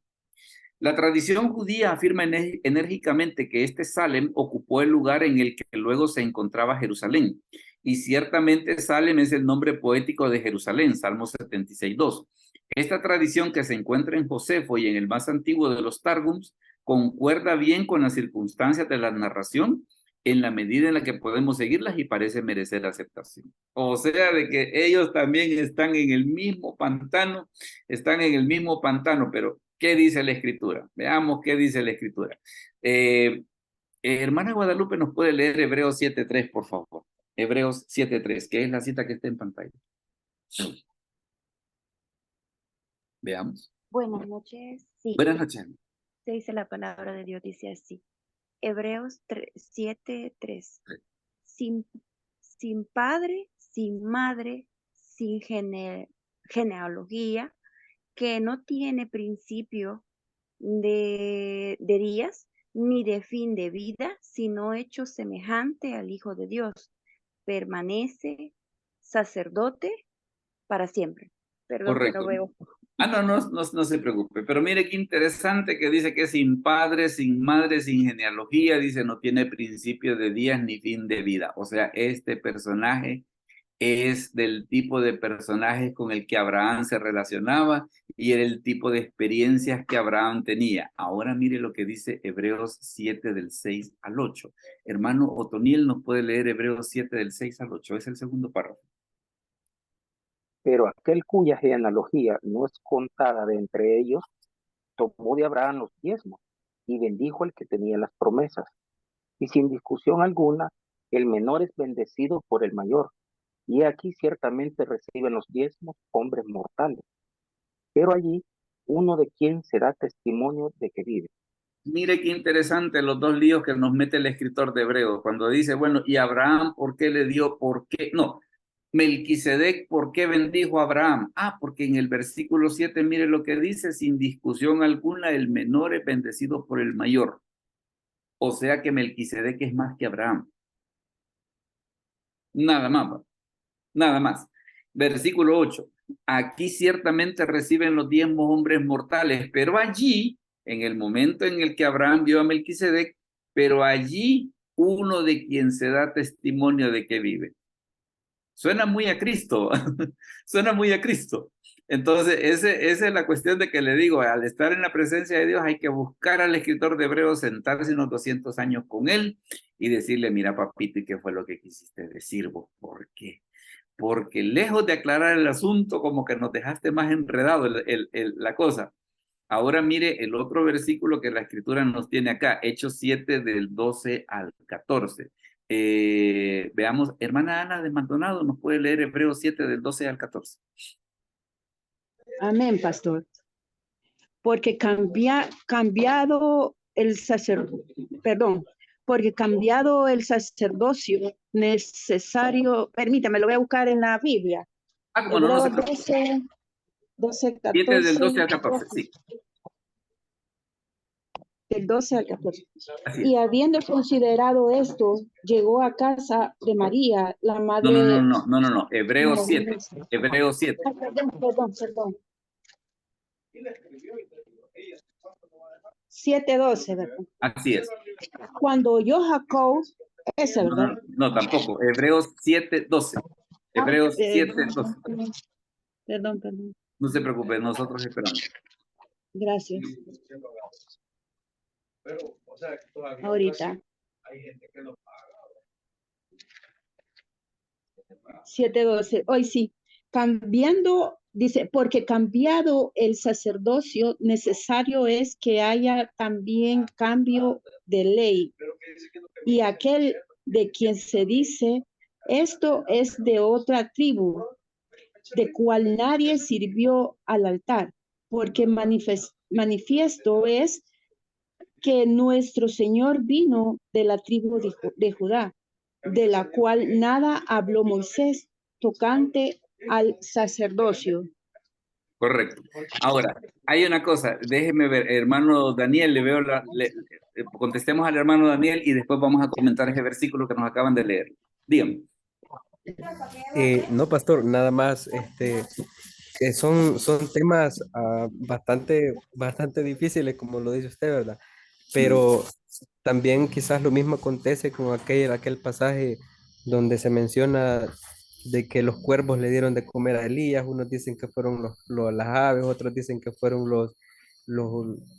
La tradición judía afirma enérgicamente que este Salem ocupó el lugar en el que luego se encontraba Jerusalén. Y ciertamente Salem es el nombre poético de Jerusalén, Salmo 76:2. Esta tradición que se encuentra en Josefo y en el más antiguo de los Targums concuerda bien con las circunstancias de la narración en la medida en la que podemos seguirlas y parece merecer aceptación. O sea, de que ellos también están en el mismo pantano, pero ¿qué dice la Escritura? Veamos qué dice la Escritura. Hermana Guadalupe, ¿nos puede leer Hebreos 7:3, por favor? Hebreos 7:3, que es la cita que está en pantalla. Veamos. Buenas noches. Sí. Buenas noches. Se dice la palabra de Dios, dice así. Hebreos 7:3. Sin padre, sin madre, sin genealogía, que no tiene principio de días, ni de fin de vida, sino hecho semejante al Hijo de Dios. Permanece sacerdote para siempre. Perdón, correcto. pero veo. No se preocupe, pero mire qué interesante que dice que sin padre, sin madre, sin genealogía, dice no tiene principio de días ni fin de vida. O sea, este personaje es del tipo de personajes con el que Abraham se relacionaba y era el tipo de experiencias que Abraham tenía. Ahora mire lo que dice Hebreos 7 del 6 al 8. Hermano Otoniel nos puede leer Hebreos 7 del 6 al 8, es el segundo párrafo. Pero aquel cuya genealogía no es contada de entre ellos, tomó de Abraham los diezmos y bendijo al que tenía las promesas. Y sin discusión alguna, el menor es bendecido por el mayor. Y aquí ciertamente reciben los diezmos hombres mortales. Pero allí, uno de quien se da testimonio de que vive. Mire qué interesante los dos líos que nos mete el escritor de Hebreos, cuando dice, bueno, ¿y Abraham por qué le dio? ¿Por qué? No, Melquisedec, ¿por qué bendijo a Abraham? Porque en el versículo 7, mire lo que dice, sin discusión alguna, el menor es bendecido por el mayor. O sea que Melquisedec es más que Abraham. Nada más. Versículo 8, aquí ciertamente reciben los diezmos hombres mortales, pero allí, en el momento en el que Abraham vio a Melquisedec, pero allí uno de quien se da testimonio de que vive. Suena muy a Cristo, suena muy a Cristo. Entonces, esa es la cuestión de que le digo, al estar en la presencia de Dios hay que buscar al escritor de Hebreos, sentarse unos 200 años con él y decirle, mira papito, ¿y qué fue lo que quisiste decir vos? ¿Por qué? Porque lejos de aclarar el asunto, como que nos dejaste más enredado la cosa. Ahora mire el otro versículo que la Escritura nos tiene acá, Hechos 7 del 12 al 14. Veamos, hermana Ana de Maldonado, ¿nos puede leer Hebreos 7 del 12 al 14? Amén, pastor. Porque cambiado el sacerdocio necesario, permítame, lo voy a buscar en la Biblia. Como no, no se Hebreos preocupe. 12, 7 del 12 al 14. 14, sí. Del 12 al 14. Así Y es. habiendo considerado esto, llegó a casa de María, la madre... No. Hebreos 7. Hebreos 7. Ay, perdón. 7:12, ¿verdad? Así es. Cuando oyó Jacob, ese, ¿verdad? No, tampoco. Hebreos 7, 12. Hebreos 7, 12. Perdón. No se preocupe, nosotros esperamos. Gracias. Ahorita. 7:12. Hoy sí. Cambiando, dice, porque cambiado el sacerdocio, necesario es que haya también cambio de ley. Y aquel de quien se dice, esto es de otra tribu, de cual nadie sirvió al altar, porque manifiesto es que nuestro Señor vino de la tribu de Judá, de la cual nada habló Moisés tocante al sacerdocio. Correcto. Ahora, hay una cosa, déjeme ver, hermano Daniel, contestemos al hermano Daniel y después vamos a comentar ese versículo que nos acaban de leer. Dígame. No, pastor, nada más, que son temas bastante difíciles, como lo dice usted, ¿verdad? Pero también quizás lo mismo acontece con aquel pasaje donde se menciona de que los cuervos le dieron de comer a Elías. Unos dicen que fueron las aves, otros dicen que fueron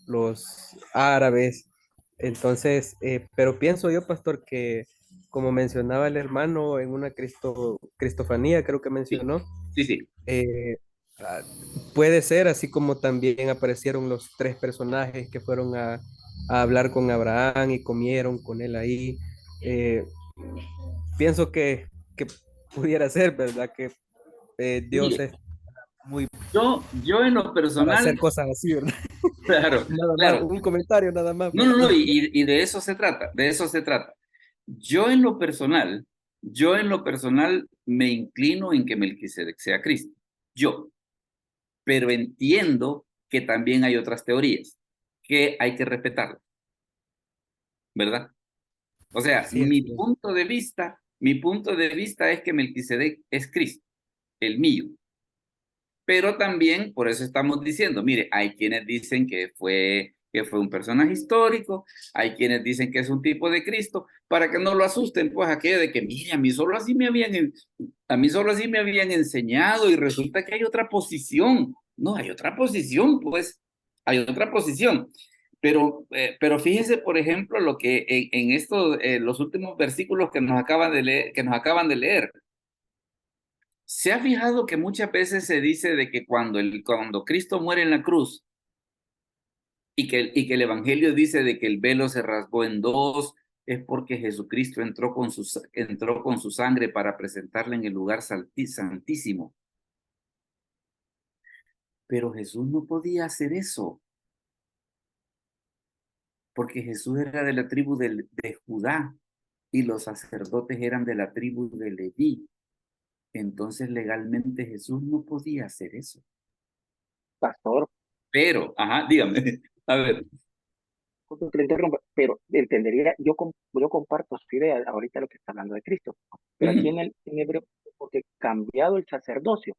los árabes. Entonces, pero pienso yo, pastor, que como mencionaba el hermano en una cristofanía, creo que mencionó, Sí. ah, puede ser así como también aparecieron los tres personajes que fueron a hablar con Abraham y comieron con él ahí. Pienso que pudiera ser, ¿verdad? Que Dios Mire, es muy yo en lo para personal, hacer cosas así, ¿verdad? claro, Nada más, claro. un comentario nada más. No, y de eso se trata, de eso se trata. Yo en lo personal me inclino en que Melquisedec sea Cristo. Yo. Pero entiendo que también hay otras teorías que hay que respetar, ¿verdad? O sea, Sí, mi punto de vista es que Melquisedec es Cristo, el mío. Pero también, por eso estamos diciendo, mire, hay quienes dicen que fue un personaje histórico, hay quienes dicen que es un tipo de Cristo, para que no lo asusten, pues aquello de que, mire, a mí solo así me habían enseñado y resulta que hay otra posición. No, hay otra posición, pues, hay otra posición. Pero fíjense, por ejemplo, lo que en estos, los últimos versículos que nos acaban de leer. ¿Se ha fijado que muchas veces se dice de que cuando Cristo muere en la cruz y que el Evangelio dice de que el velo se rasgó en dos, es porque Jesucristo entró con su sangre para presentarle en el lugar santísimo? Pero Jesús no podía hacer eso, porque Jesús era de la tribu de Judá y los sacerdotes eran de la tribu de Leví. Entonces legalmente Jesús no podía hacer eso. Pastor, Pero, dígame, a ver. disculpe que le interrumpa, pero entendería, yo comparto su idea ahorita lo que está hablando de Cristo, pero aquí en hebreo, porque cambiado el sacerdocio,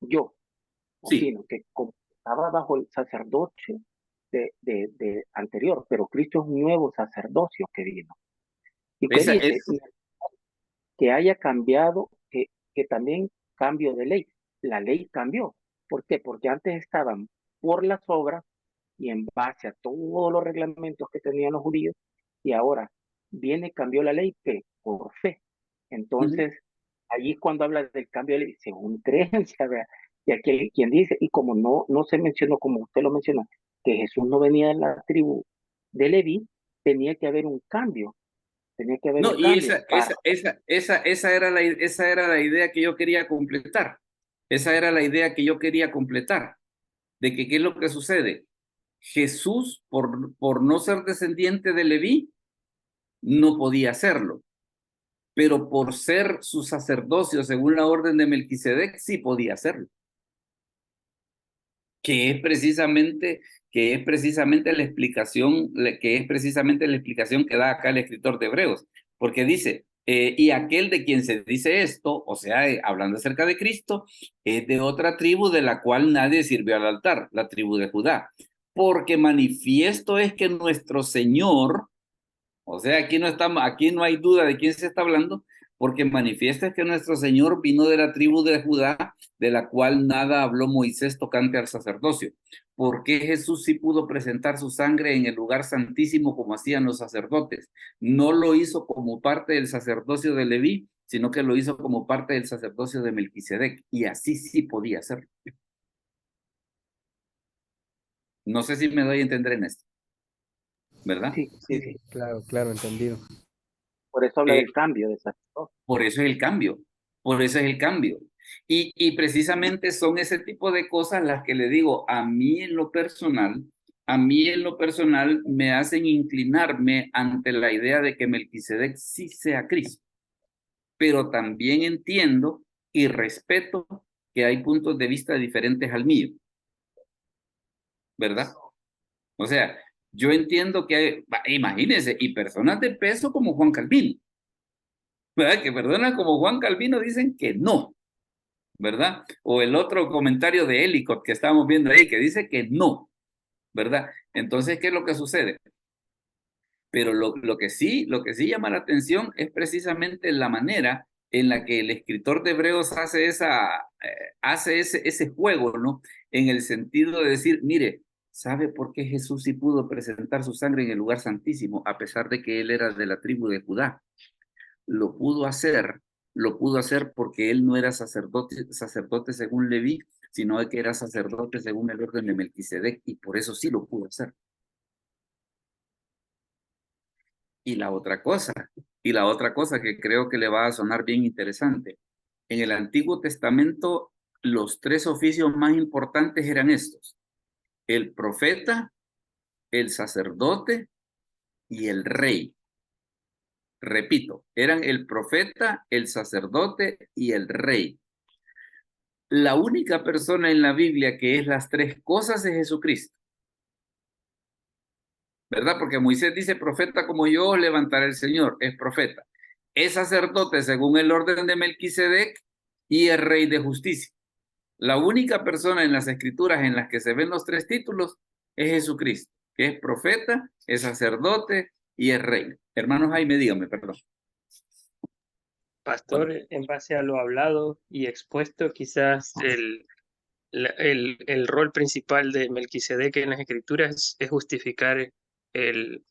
yo opino que como estaba bajo el sacerdocio de anterior, pero Cristo es un nuevo sacerdocio que vino. Y que dice que haya cambiado, que también cambio de ley. La ley cambió. ¿Por qué? Porque antes estaban por las obras y en base a todos los reglamentos que tenían los judíos, y ahora cambió la ley por fe. Entonces, allí cuando habla del cambio de ley, según creencia, ¿verdad? Y aquel quien dice, y como no se mencionó, como usted lo menciona, que Jesús no venía de la tribu de Leví, tenía que haber un cambio, tenía que haber No, un y cambio para... esa era la idea que yo quería completar. Esa era la idea que yo quería completar. De que, ¿qué es lo que sucede? Jesús, por no ser descendiente de Leví, no podía hacerlo. Pero por ser su sacerdocio según la orden de Melquisedec, sí podía hacerlo. Que es precisamente la explicación, que es precisamente la explicación que da acá el escritor de Hebreos, porque dice, y aquel de quien se dice esto, o sea, hablando acerca de Cristo, es de otra tribu de la cual nadie sirvió al altar, la tribu de Judá, porque manifiesto es que nuestro Señor, o sea, aquí no hay duda de quién se está hablando, porque manifiesta que nuestro Señor vino de la tribu de Judá, de la cual nada habló Moisés tocante al sacerdocio. ¿Por qué Jesús sí pudo presentar su sangre en el lugar santísimo como hacían los sacerdotes? No lo hizo como parte del sacerdocio de Leví, sino que lo hizo como parte del sacerdocio de Melquisedec, y así sí podía hacerlo. No sé si me doy a entender en esto, ¿verdad? Sí. Claro, entendido. Por eso habla del cambio de sacerdote. Por eso es el cambio, por eso es el cambio. Y precisamente son ese tipo de cosas las que le digo, a mí en lo personal me hacen inclinarme ante la idea de que Melquisedec sí sea Cristo. Pero también entiendo y respeto que hay puntos de vista diferentes al mío, ¿verdad? O sea, yo entiendo que hay, imagínense, y personas de peso como Juan Calvino, ¿verdad? Que personas como Juan Calvino dicen que no, ¿verdad? O el otro comentario de Ellicott que estábamos viendo ahí, que dice que no, ¿verdad? Entonces, ¿qué es lo que sucede? Pero lo que sí llama la atención es precisamente la manera en la que el escritor de Hebreos hace ese juego, ¿no? En el sentido de decir, mire, ¿sabe por qué Jesús sí pudo presentar su sangre en el lugar santísimo, a pesar de que él era de la tribu de Judá? Lo pudo hacer porque él no era sacerdote según Leví, sino que era sacerdote según el orden de Melquisedec, y por eso sí lo pudo hacer. Y la otra cosa que creo que le va a sonar bien interesante, en el Antiguo Testamento los tres oficios más importantes eran estos: el profeta, el sacerdote y el rey. Repito, eran el profeta, el sacerdote y el rey. La única persona en la Biblia que es las tres cosas es Jesucristo, ¿verdad? Porque Moisés dice, profeta como yo os levantará el Señor, es profeta. Es sacerdote según el orden de Melquisedec y es rey de justicia. La única persona en las escrituras en las que se ven los tres títulos es Jesucristo, que es profeta, es sacerdote y es rey. Hermano Jaime, dígame, perdón. Pastor, en base a lo hablado y expuesto, quizás el rol principal de Melquisedec en las escrituras es justificar el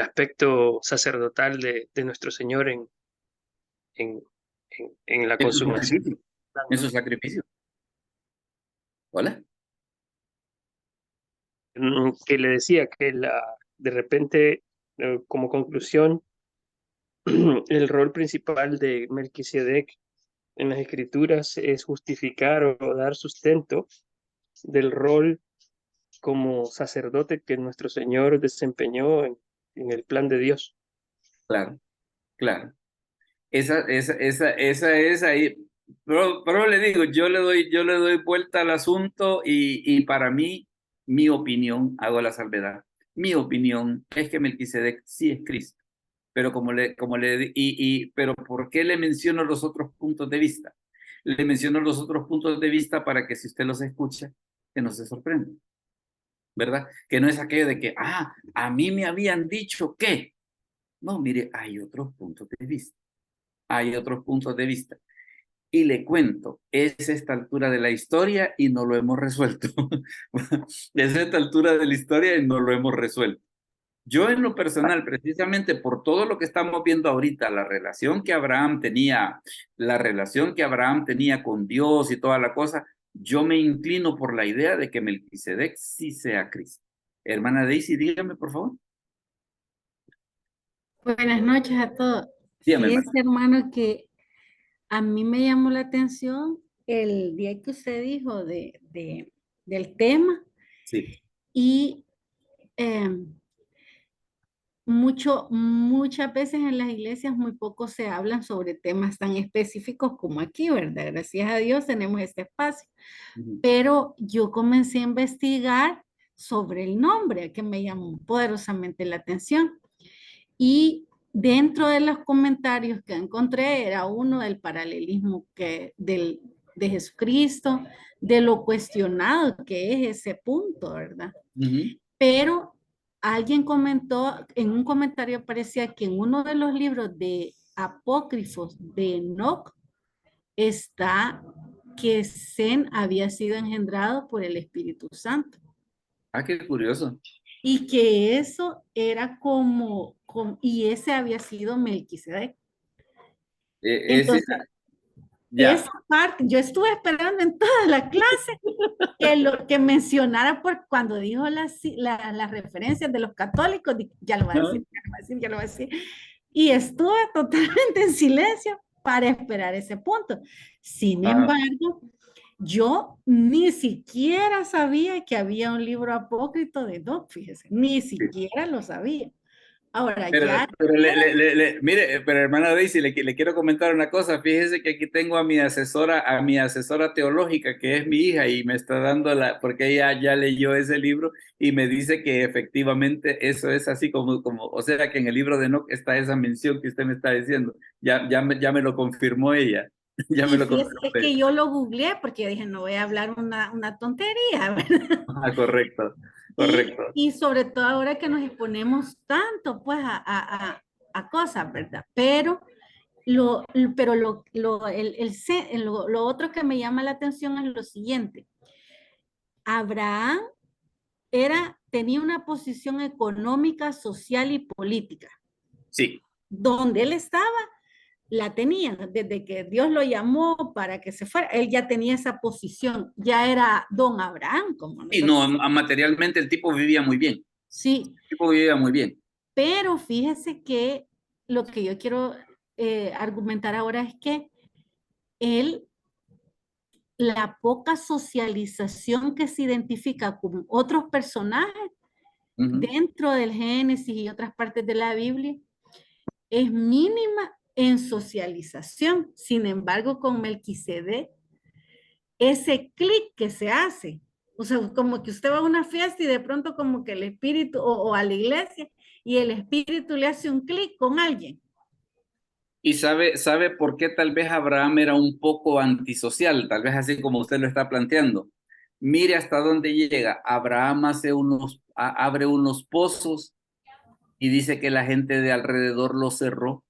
aspecto sacerdotal de nuestro Señor en la consumación. En su sacrificio. ¿Hola? Que le decía que de repente, como conclusión, el rol principal de Melquisedec en las escrituras es justificar o dar sustento del rol como sacerdote que nuestro Señor desempeñó en el plan de Dios. Claro. Esa es ahí. Pero le digo, yo le doy vuelta al asunto y para mí, mi opinión, hago la salvedad, mi opinión es que Melquisedec sí es Cristo. Pero pero ¿por qué le menciono los otros puntos de vista? Le menciono los otros puntos de vista para que si usted los escucha, que no se sorprenda, ¿verdad? Que no es aquello de que, a mí me habían dicho que. No, mire, hay otros puntos de vista. Y le cuento, es esta altura de la historia y no lo hemos resuelto. Es esta altura de la historia y no lo hemos resuelto. Yo en lo personal, precisamente por todo lo que estamos viendo ahorita, la relación que Abraham tenía con Dios y toda la cosa, yo me inclino por la idea de que Melquisedec sí sea Cristo. Hermana Daisy, dígame, por favor. Buenas noches a todos. Dígame, hermana. Fíjese, hermano, que a mí me llamó la atención el día que usted dijo del tema Sí. y muchas veces en las iglesias muy poco se hablan sobre temas tan específicos como aquí, ¿verdad? Gracias a Dios tenemos este espacio. Pero yo comencé a investigar sobre el nombre que me llamó poderosamente la atención. Y dentro de los comentarios que encontré era uno del paralelismo de Jesucristo, de lo cuestionado que es ese punto, ¿verdad? Pero alguien comentó, en un comentario aparecía que en uno de los libros de apócrifos de Enoch está que Zen había sido engendrado por el Espíritu Santo. Ah, qué curioso. Y que eso era y ese había sido Melquisedec. Entonces, esa parte, yo estuve esperando en toda la clase que mencionara cuando dijo las referencias de los católicos, ya lo va a decir, ya lo va a decir. Y estuve totalmente en silencio para esperar ese punto. Sin embargo, yo ni siquiera sabía que había un libro apócrifo de Enoch, fíjese, ni siquiera lo sabía. Ahora, mire, pero hermana Daisy, le quiero comentar una cosa. Fíjese que aquí tengo a mi asesora teológica, que es mi hija, y me está dando porque ella ya leyó ese libro y me dice que efectivamente eso es así o sea, que en el libro de Enoch está esa mención que usted me está diciendo. Ya me lo confirmó ella. Ya me lo confirmó. Es que yo lo googleé porque dije, no voy a hablar una tontería, ¿verdad? Ah, correcto. Y sobre todo ahora que nos exponemos tanto, pues, a cosas, ¿verdad? Pero lo otro que me llama la atención es lo siguiente. Abraham tenía una posición económica, social y política. Sí. Donde él estaba, la tenía. Desde que Dios lo llamó para que se fuera, él ya tenía esa posición. Ya era don Abraham. Y no, materialmente el tipo vivía muy bien. Sí. El tipo vivía muy bien. Pero fíjese que lo que yo quiero argumentar ahora es que la poca socialización que se identifica con otros personajes dentro del Génesis y otras partes de la Biblia es mínima en socialización. Sin embargo, con Melquisedec, ese clic que se hace, o sea, como que usted va a una fiesta y de pronto como que el espíritu, o a la iglesia, y el espíritu le hace un clic con alguien. Y sabe por qué tal vez Abraham era un poco antisocial, tal vez así como usted lo está planteando. Mire hasta dónde llega. Abraham abre unos pozos y dice que la gente de alrededor lo cerró.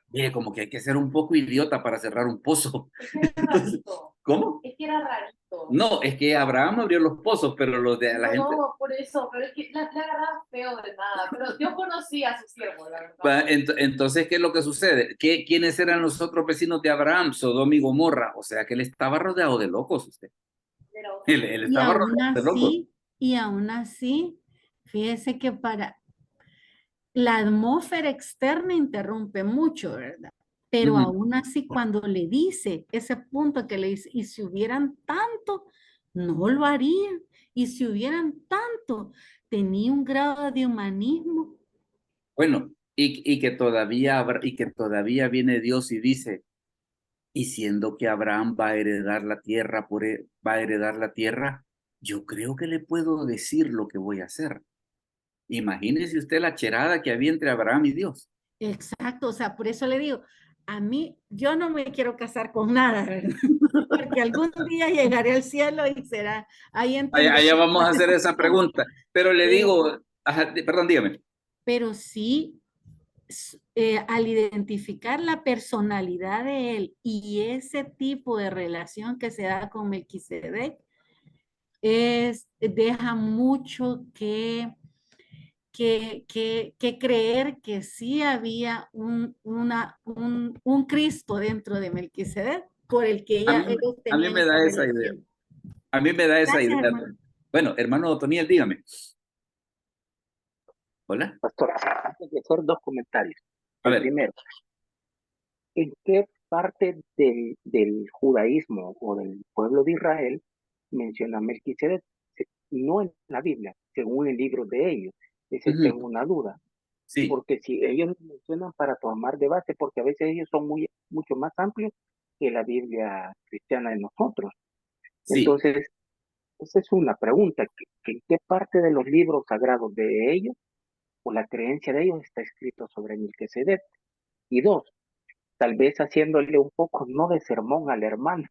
Mire, como que hay que ser un poco idiota para cerrar un pozo. Entonces, ¿cómo? Es que era rarito. No, es que Abraham abrió los pozos, pero los de la gente... No, por eso, pero es que la agarraba feo de nada, pero yo conocí a su siervo, la verdad. Entonces, ¿qué es lo que sucede? ¿Quiénes eran los otros vecinos de Abraham? Sodoma y Gomorra. O sea, que él estaba rodeado de locos, usted. Él estaba rodeado de locos. Y aún así, fíjese que la atmósfera externa interrumpe mucho, ¿verdad? Pero aún así, cuando le dice ese punto que le dice, y si hubieran tanto, no lo harían. Y si hubieran tanto, tenía un grado de humanismo. Bueno, y que todavía viene Dios y dice, y siendo que Abraham va a heredar la tierra, yo creo que le puedo decir lo que voy a hacer. Imagínese usted la cherada que había entre Abraham y Dios. Exacto, o sea, por eso le digo, a mí, yo no me quiero casar con nada, ¿verdad? Porque algún día llegaré al cielo y será ahí Allá vamos a hacer esa pregunta, pero le digo, perdón, dígame. Pero sí, al identificar la personalidad de él y ese tipo de relación que se da con Melquisedec, deja mucho que creer que sí había un Cristo dentro de Melquisedec. por el que ellos a mí tenían me esa da esa idea. relación. A mí me da esa Gracias, idea. hermano. Bueno, hermano Otoniel, dígame. Hola. Pastor, antes de hacer dos comentarios. A El ver. primero, ¿en qué parte del judaísmo o del pueblo de Israel menciona Melquisedec? No en la Biblia, según el libro de ellos. Ese tengo una duda. Sí. Porque si ellos lo mencionan para tomar de base, porque a veces ellos son mucho más amplios que la Biblia cristiana de nosotros. Sí. Entonces, esa es una pregunta. ¿En qué parte de los libros sagrados de ellos o la creencia de ellos está escrito sobre Melquisedec? Y dos, tal vez haciéndole un poco, no de sermón a la hermana,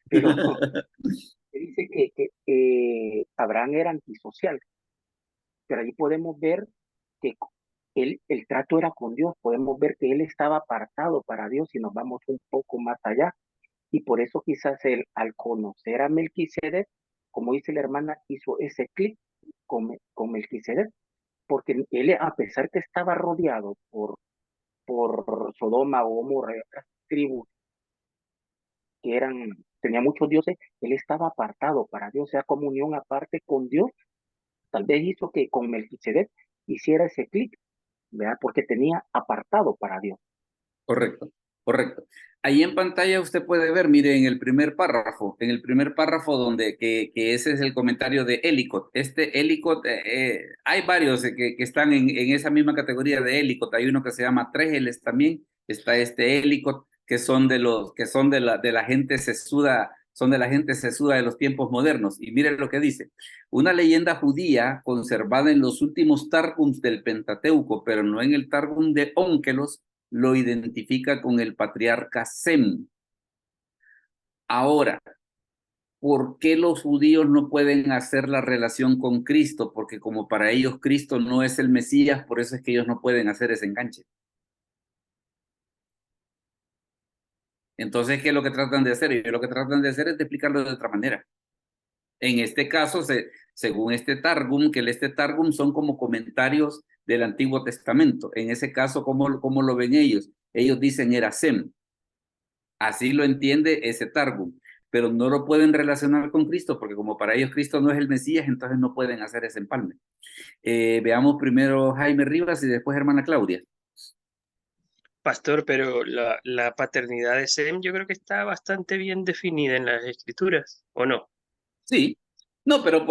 pero dice que Abraham era antisocial. Pero ahí podemos ver que el trato era con Dios, podemos ver que él estaba apartado para Dios y nos vamos un poco más allá. Y por eso quizás él, al conocer a Melquisedec, como dice la hermana, hizo ese clic con Melquisedec, porque él, a pesar que estaba rodeado por Sodoma, Gomorra, otras tribus que tenía muchos dioses, él estaba apartado para Dios, o sea, comunión aparte con Dios, tal vez hizo que con Melquisedec hiciera ese clic, ¿verdad? Porque tenía apartado para Dios. Correcto, correcto. Ahí en pantalla usted puede ver, mire, en el primer párrafo donde que ese es el comentario de Ellicott. Este Ellicott, hay varios que están en esa misma categoría de Ellicott. Hay uno que se llama Trégeles también. Está este Ellicott, que son de la gente sesuda, son de la gente sesuda de los tiempos modernos. Y miren lo que dice. Una leyenda judía conservada en los últimos Targums del Pentateuco, pero no en el Targum de Ónkelos, lo identifica con el patriarca Sem. Ahora, ¿por qué los judíos no pueden hacer la relación con Cristo? Porque como para ellos Cristo no es el Mesías, por eso es que ellos no pueden hacer ese enganche. Entonces, ¿qué es lo que tratan de hacer? Y lo que tratan de hacer es de explicarlo de otra manera. En este caso, según este Targum, que este Targum son como comentarios del Antiguo Testamento. En ese caso, ¿cómo lo ven ellos? Ellos dicen era Sem. Así lo entiende ese Targum, pero no lo pueden relacionar con Cristo, porque como para ellos Cristo no es el Mesías, entonces no pueden hacer ese empalme. Veamos primero Jaime Rivas y después hermana Claudia. Pastor, pero la paternidad de Sem yo creo que está bastante bien definida en las escrituras, ¿o no? Sí. No, pero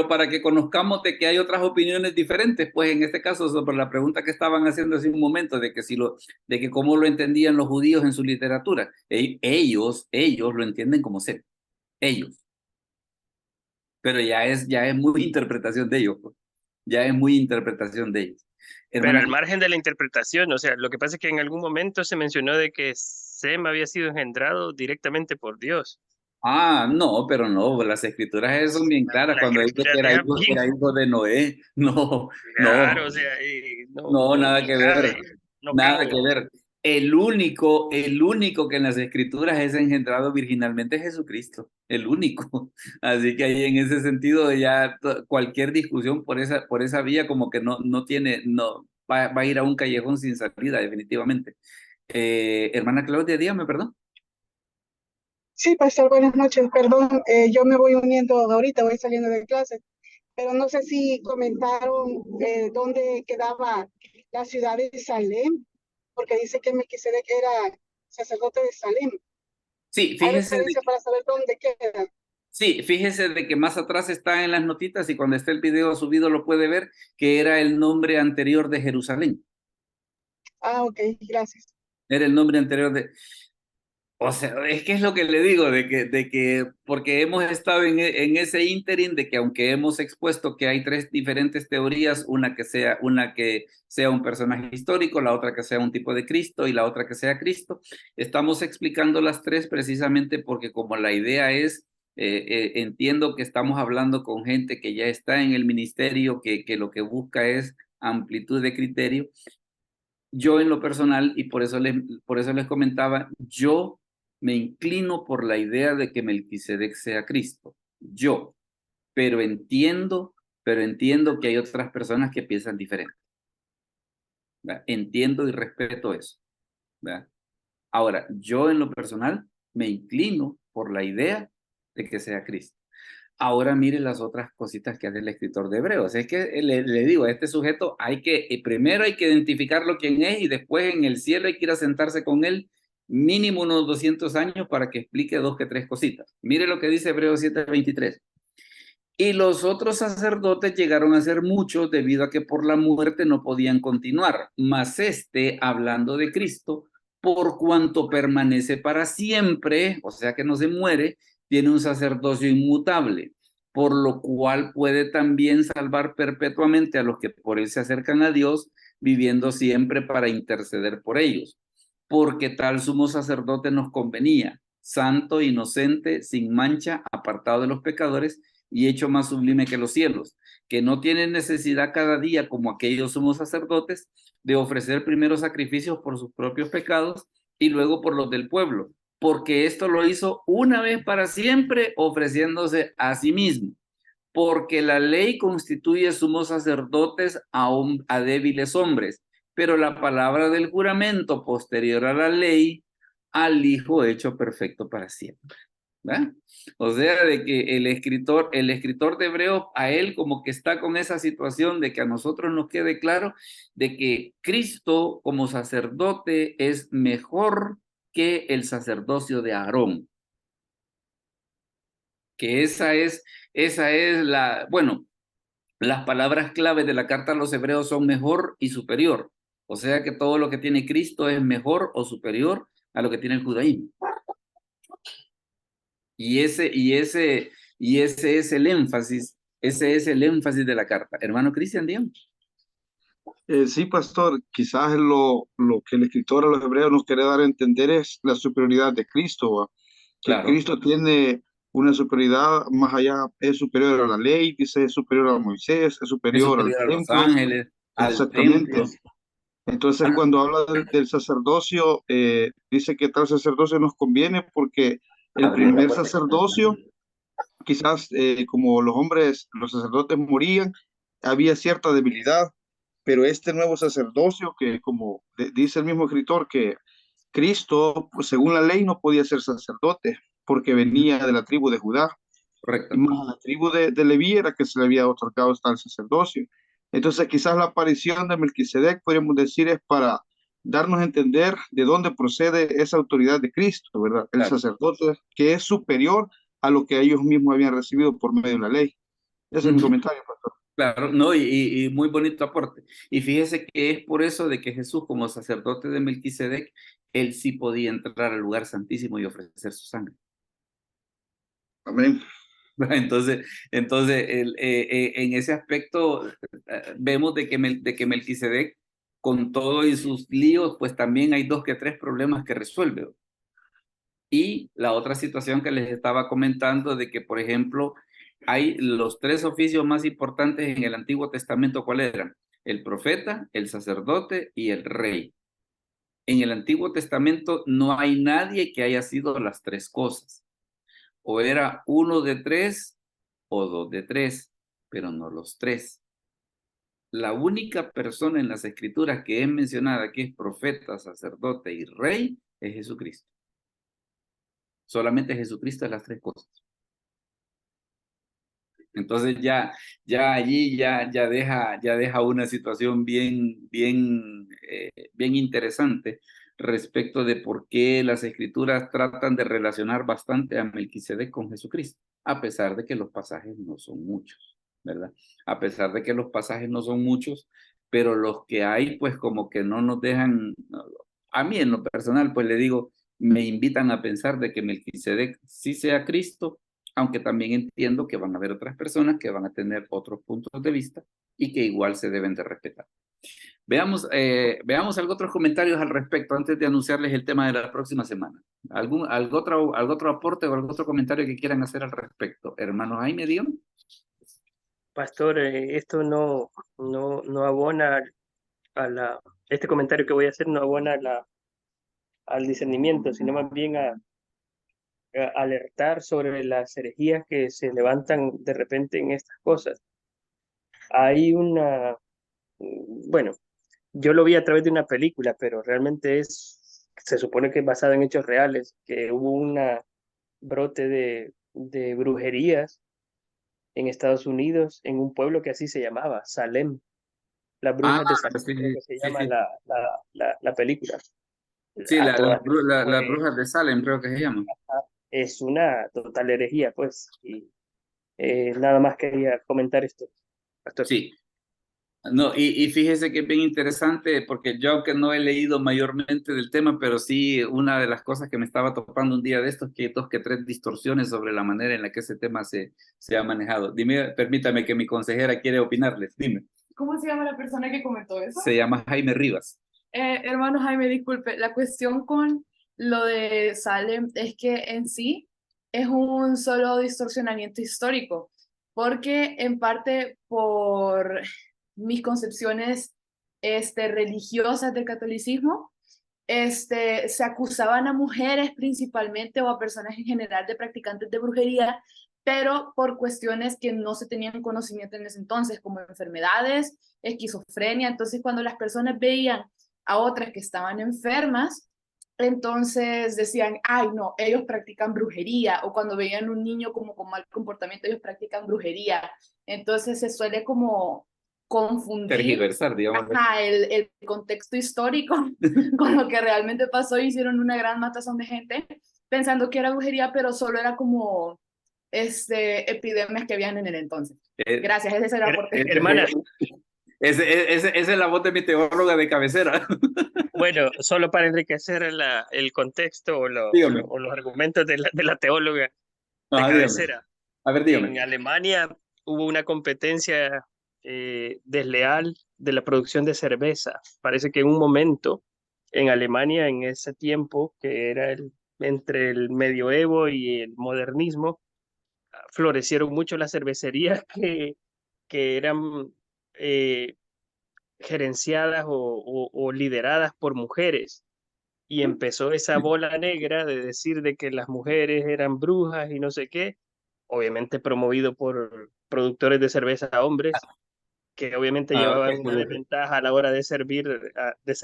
para que conozcamos de que hay otras opiniones diferentes, pues en este caso sobre la pregunta que estaban haciendo hace un momento de que cómo lo entendían los judíos en su literatura, ellos lo entienden como Sem, ellos. Pero ya es muy interpretación de ellos, pues. Ya es muy interpretación de ellos. Pero al margen de la interpretación, o sea, lo que pasa es que en algún momento se mencionó de que Sem había sido engendrado directamente por Dios. Ah, no, pero no, las escrituras son bien claras cuando dice que era hijo de Noé. No, Claro, no, o sea, no, nada que ver, no nada cabe. que ver. El único que en las escrituras es engendrado virginalmente es Jesucristo, el único. Así que ahí en ese sentido ya cualquier discusión por esa vía como que no va a ir a un callejón sin salida definitivamente. Hermana Claudia, dígame, perdón. Sí, pastor, buenas noches. Perdón, yo me voy uniendo ahorita, voy saliendo de clase, pero no sé si comentaron dónde quedaba la ciudad de Salem, porque dice que Melquisedec era sacerdote de Salem. Sí, Hay fíjese referencia para saber dónde queda. Sí, fíjese de que más atrás está en las notitas y cuando esté el video subido lo puede ver, que era el nombre anterior de Jerusalén. Ah, ok, gracias. Era el nombre anterior de... O sea, es que es lo que le digo, de que porque hemos estado en ese ínterin de que aunque hemos expuesto que hay tres diferentes teorías, una que sea un personaje histórico, la otra que sea un tipo de Cristo y la otra que sea Cristo, estamos explicando las tres precisamente porque como la idea es, entiendo que estamos hablando con gente que ya está en el ministerio, que lo que busca es amplitud de criterio. Yo en lo personal, y por eso les comentaba, yo me inclino por la idea de que Melquisedec sea Cristo. Yo, pero entiendo que hay otras personas que piensan diferente. ¿Verdad? Entiendo y respeto eso. ¿Verdad? Ahora, yo en lo personal me inclino por la idea de que sea Cristo. Ahora mire las otras cositas que hace el escritor de Hebreos. Es que le digo, a este sujeto primero hay que identificarlo quién es y después en el cielo hay que ir a sentarse con él mínimo unos 200 años para que explique 2 que 3 cositas. Mire lo que dice Hebreos 7:23. Y los otros sacerdotes llegaron a ser muchos debido a que por la muerte no podían continuar. Mas hablando de Cristo, por cuanto permanece para siempre, o sea que no se muere, tiene un sacerdocio inmutable, por lo cual puede también salvar perpetuamente a los que por él se acercan a Dios, viviendo siempre para interceder por ellos. Porque tal sumo sacerdote nos convenía, santo, inocente, sin mancha, apartado de los pecadores y hecho más sublime que los cielos, que no tiene necesidad cada día, como aquellos sumos sacerdotes, de ofrecer primero sacrificios por sus propios pecados y luego por los del pueblo, porque esto lo hizo una vez para siempre, ofreciéndose a sí mismo. Porque la ley constituye sumos sacerdotes a débiles hombres, pero la palabra del juramento posterior a la ley, al Hijo hecho perfecto para siempre. ¿verdad? O sea, de que el escritor de Hebreos, a él como que está con esa situación de que a nosotros nos quede claro de que Cristo como sacerdote es mejor que el sacerdocio de Aarón. Que esa es bueno, las palabras clave de la carta a los hebreos son mejor y superior. O sea que todo lo que tiene Cristo es mejor o superior a lo que tiene el judaísmo. Y ese es el énfasis, de la carta. Hermano Cristian, dígame. Sí, pastor, quizás lo que el escritor a los hebreos nos quiere dar a entender es la superioridad de Cristo, ¿va? Que Claro. Cristo tiene una superioridad más allá, es superior a la ley, dice, es superior a Moisés, es superior al a los templo. ángeles, al Exactamente. templo. Entonces, cuando habla del sacerdocio, dice que tal sacerdocio nos conviene porque el primer sacerdocio, quizás como los sacerdotes morían, había cierta debilidad, pero este nuevo sacerdocio que como dice el mismo escritor que Cristo, pues, según la ley, no podía ser sacerdote porque venía de la tribu de Judá. Correcto. Y más a la tribu de Leví era que se le había otorgado tal sacerdocio. Entonces quizás la aparición de Melquisedec, podríamos decir, es para darnos a entender de dónde procede esa autoridad de Cristo, ¿verdad? El Claro. sacerdote que es superior a lo que ellos mismos habían recibido por medio de la ley. Ese es mi comentario, pastor. Claro, no, y muy bonito aporte. Y fíjese que es por eso de que Jesús, como sacerdote de Melquisedec, él sí podía entrar al lugar santísimo y ofrecer su sangre. Amén. Entonces en ese aspecto vemos de que Melquisedec, con todo y sus líos, pues también hay 2 que 3 problemas que resuelve. Y la otra situación que les estaba comentando de que, por ejemplo, hay los 3 oficios más importantes en el Antiguo Testamento, ¿cuáles eran? El profeta, el sacerdote y el rey. En el Antiguo Testamento no hay nadie que haya sido las 3 cosas. O era 1 de 3 o 2 de 3, pero no los 3. La única persona en las Escrituras que es mencionada que es profeta, sacerdote y rey es Jesucristo. Solamente Jesucristo es las 3 cosas. Entonces ya allí deja una situación bien interesante respecto de por qué las Escrituras tratan de relacionar bastante a Melquisedec con Jesucristo, a pesar de que los pasajes no son muchos, ¿verdad? A pesar de que los pasajes no son muchos, pero los que hay, pues como que no nos dejan, a mí en lo personal, pues le digo, me invitan a pensar de que Melquisedec sí sea Cristo, aunque también entiendo que van a haber otras personas que van a tener otros puntos de vista y que igual se deben de respetar. Veamos algo otros comentarios al respecto antes de anunciarles el tema de la próxima semana. ¿Algún otro aporte o algún otro comentario que quieran hacer al respecto? Hermano Jaime, dígame. Pastor, esto no abona este comentario que voy a hacer no abona al discernimiento, sino más bien a alertar sobre las herejías que se levantan de repente en estas cosas. Hay bueno, yo lo vi a través de una película, pero realmente es se supone que es basado en hechos reales, que hubo una brote de brujerías en Estados Unidos, en un pueblo que así se llamaba, Salem. Las Ah, brujas de Salem, sí, creo que se sí, llama sí. la película. Sí, A todas las fue, brujas de Salem, creo que se llama. es una total herejía, pues. Y nada más quería comentar esto, Pastor. Sí. No, y fíjese que es bien interesante porque yo aunque no he leído mayormente del tema, pero sí una de las cosas que me estaba topando un día de estos, que dos que tres distorsiones sobre la manera en la que ese tema se ha manejado. Dime, permítame que mi consejera quiere opinarles, dime. ¿Cómo se llama la persona que comentó eso? Se llama Jaime Rivas. Hermano Jaime, disculpe, la cuestión con lo de Salem es que en sí es un solo distorsionamiento histórico, porque en parte por mis concepciones religiosas del catolicismo, se acusaban a mujeres principalmente o a personas en general de practicantes de brujería, pero por cuestiones que no se tenían conocimiento en ese entonces, como enfermedades, esquizofrenia. Entonces, cuando las personas veían a otras que estaban enfermas, entonces decían, ay, no, ellos practican brujería, o cuando veían un niño como con mal comportamiento, ellos practican brujería. Entonces se suele como confundir, Tergiversar, digamos. ajá, el contexto histórico con lo que realmente pasó. Hicieron una gran matazón de gente pensando que era brujería, pero solo era como epidemias que habían en el entonces. Gracias, ese era el aporte. Hermana. Esa es la voz de mi teóloga de cabecera. Bueno, solo para enriquecer el contexto o los argumentos de la teóloga de cabecera. A ver, dígame. En Alemania hubo una competencia desleal de la producción de cerveza. Parece que en un momento en Alemania, en ese tiempo, que era entre el medioevo y el modernismo, florecieron mucho las cervecerías que eran gerenciadas o lideradas por mujeres. Y empezó esa bola negra de decir de que las mujeres eran brujas y no sé qué, obviamente promovido por productores de cerveza hombres, que obviamente llevaban una desventaja a la hora de servir, de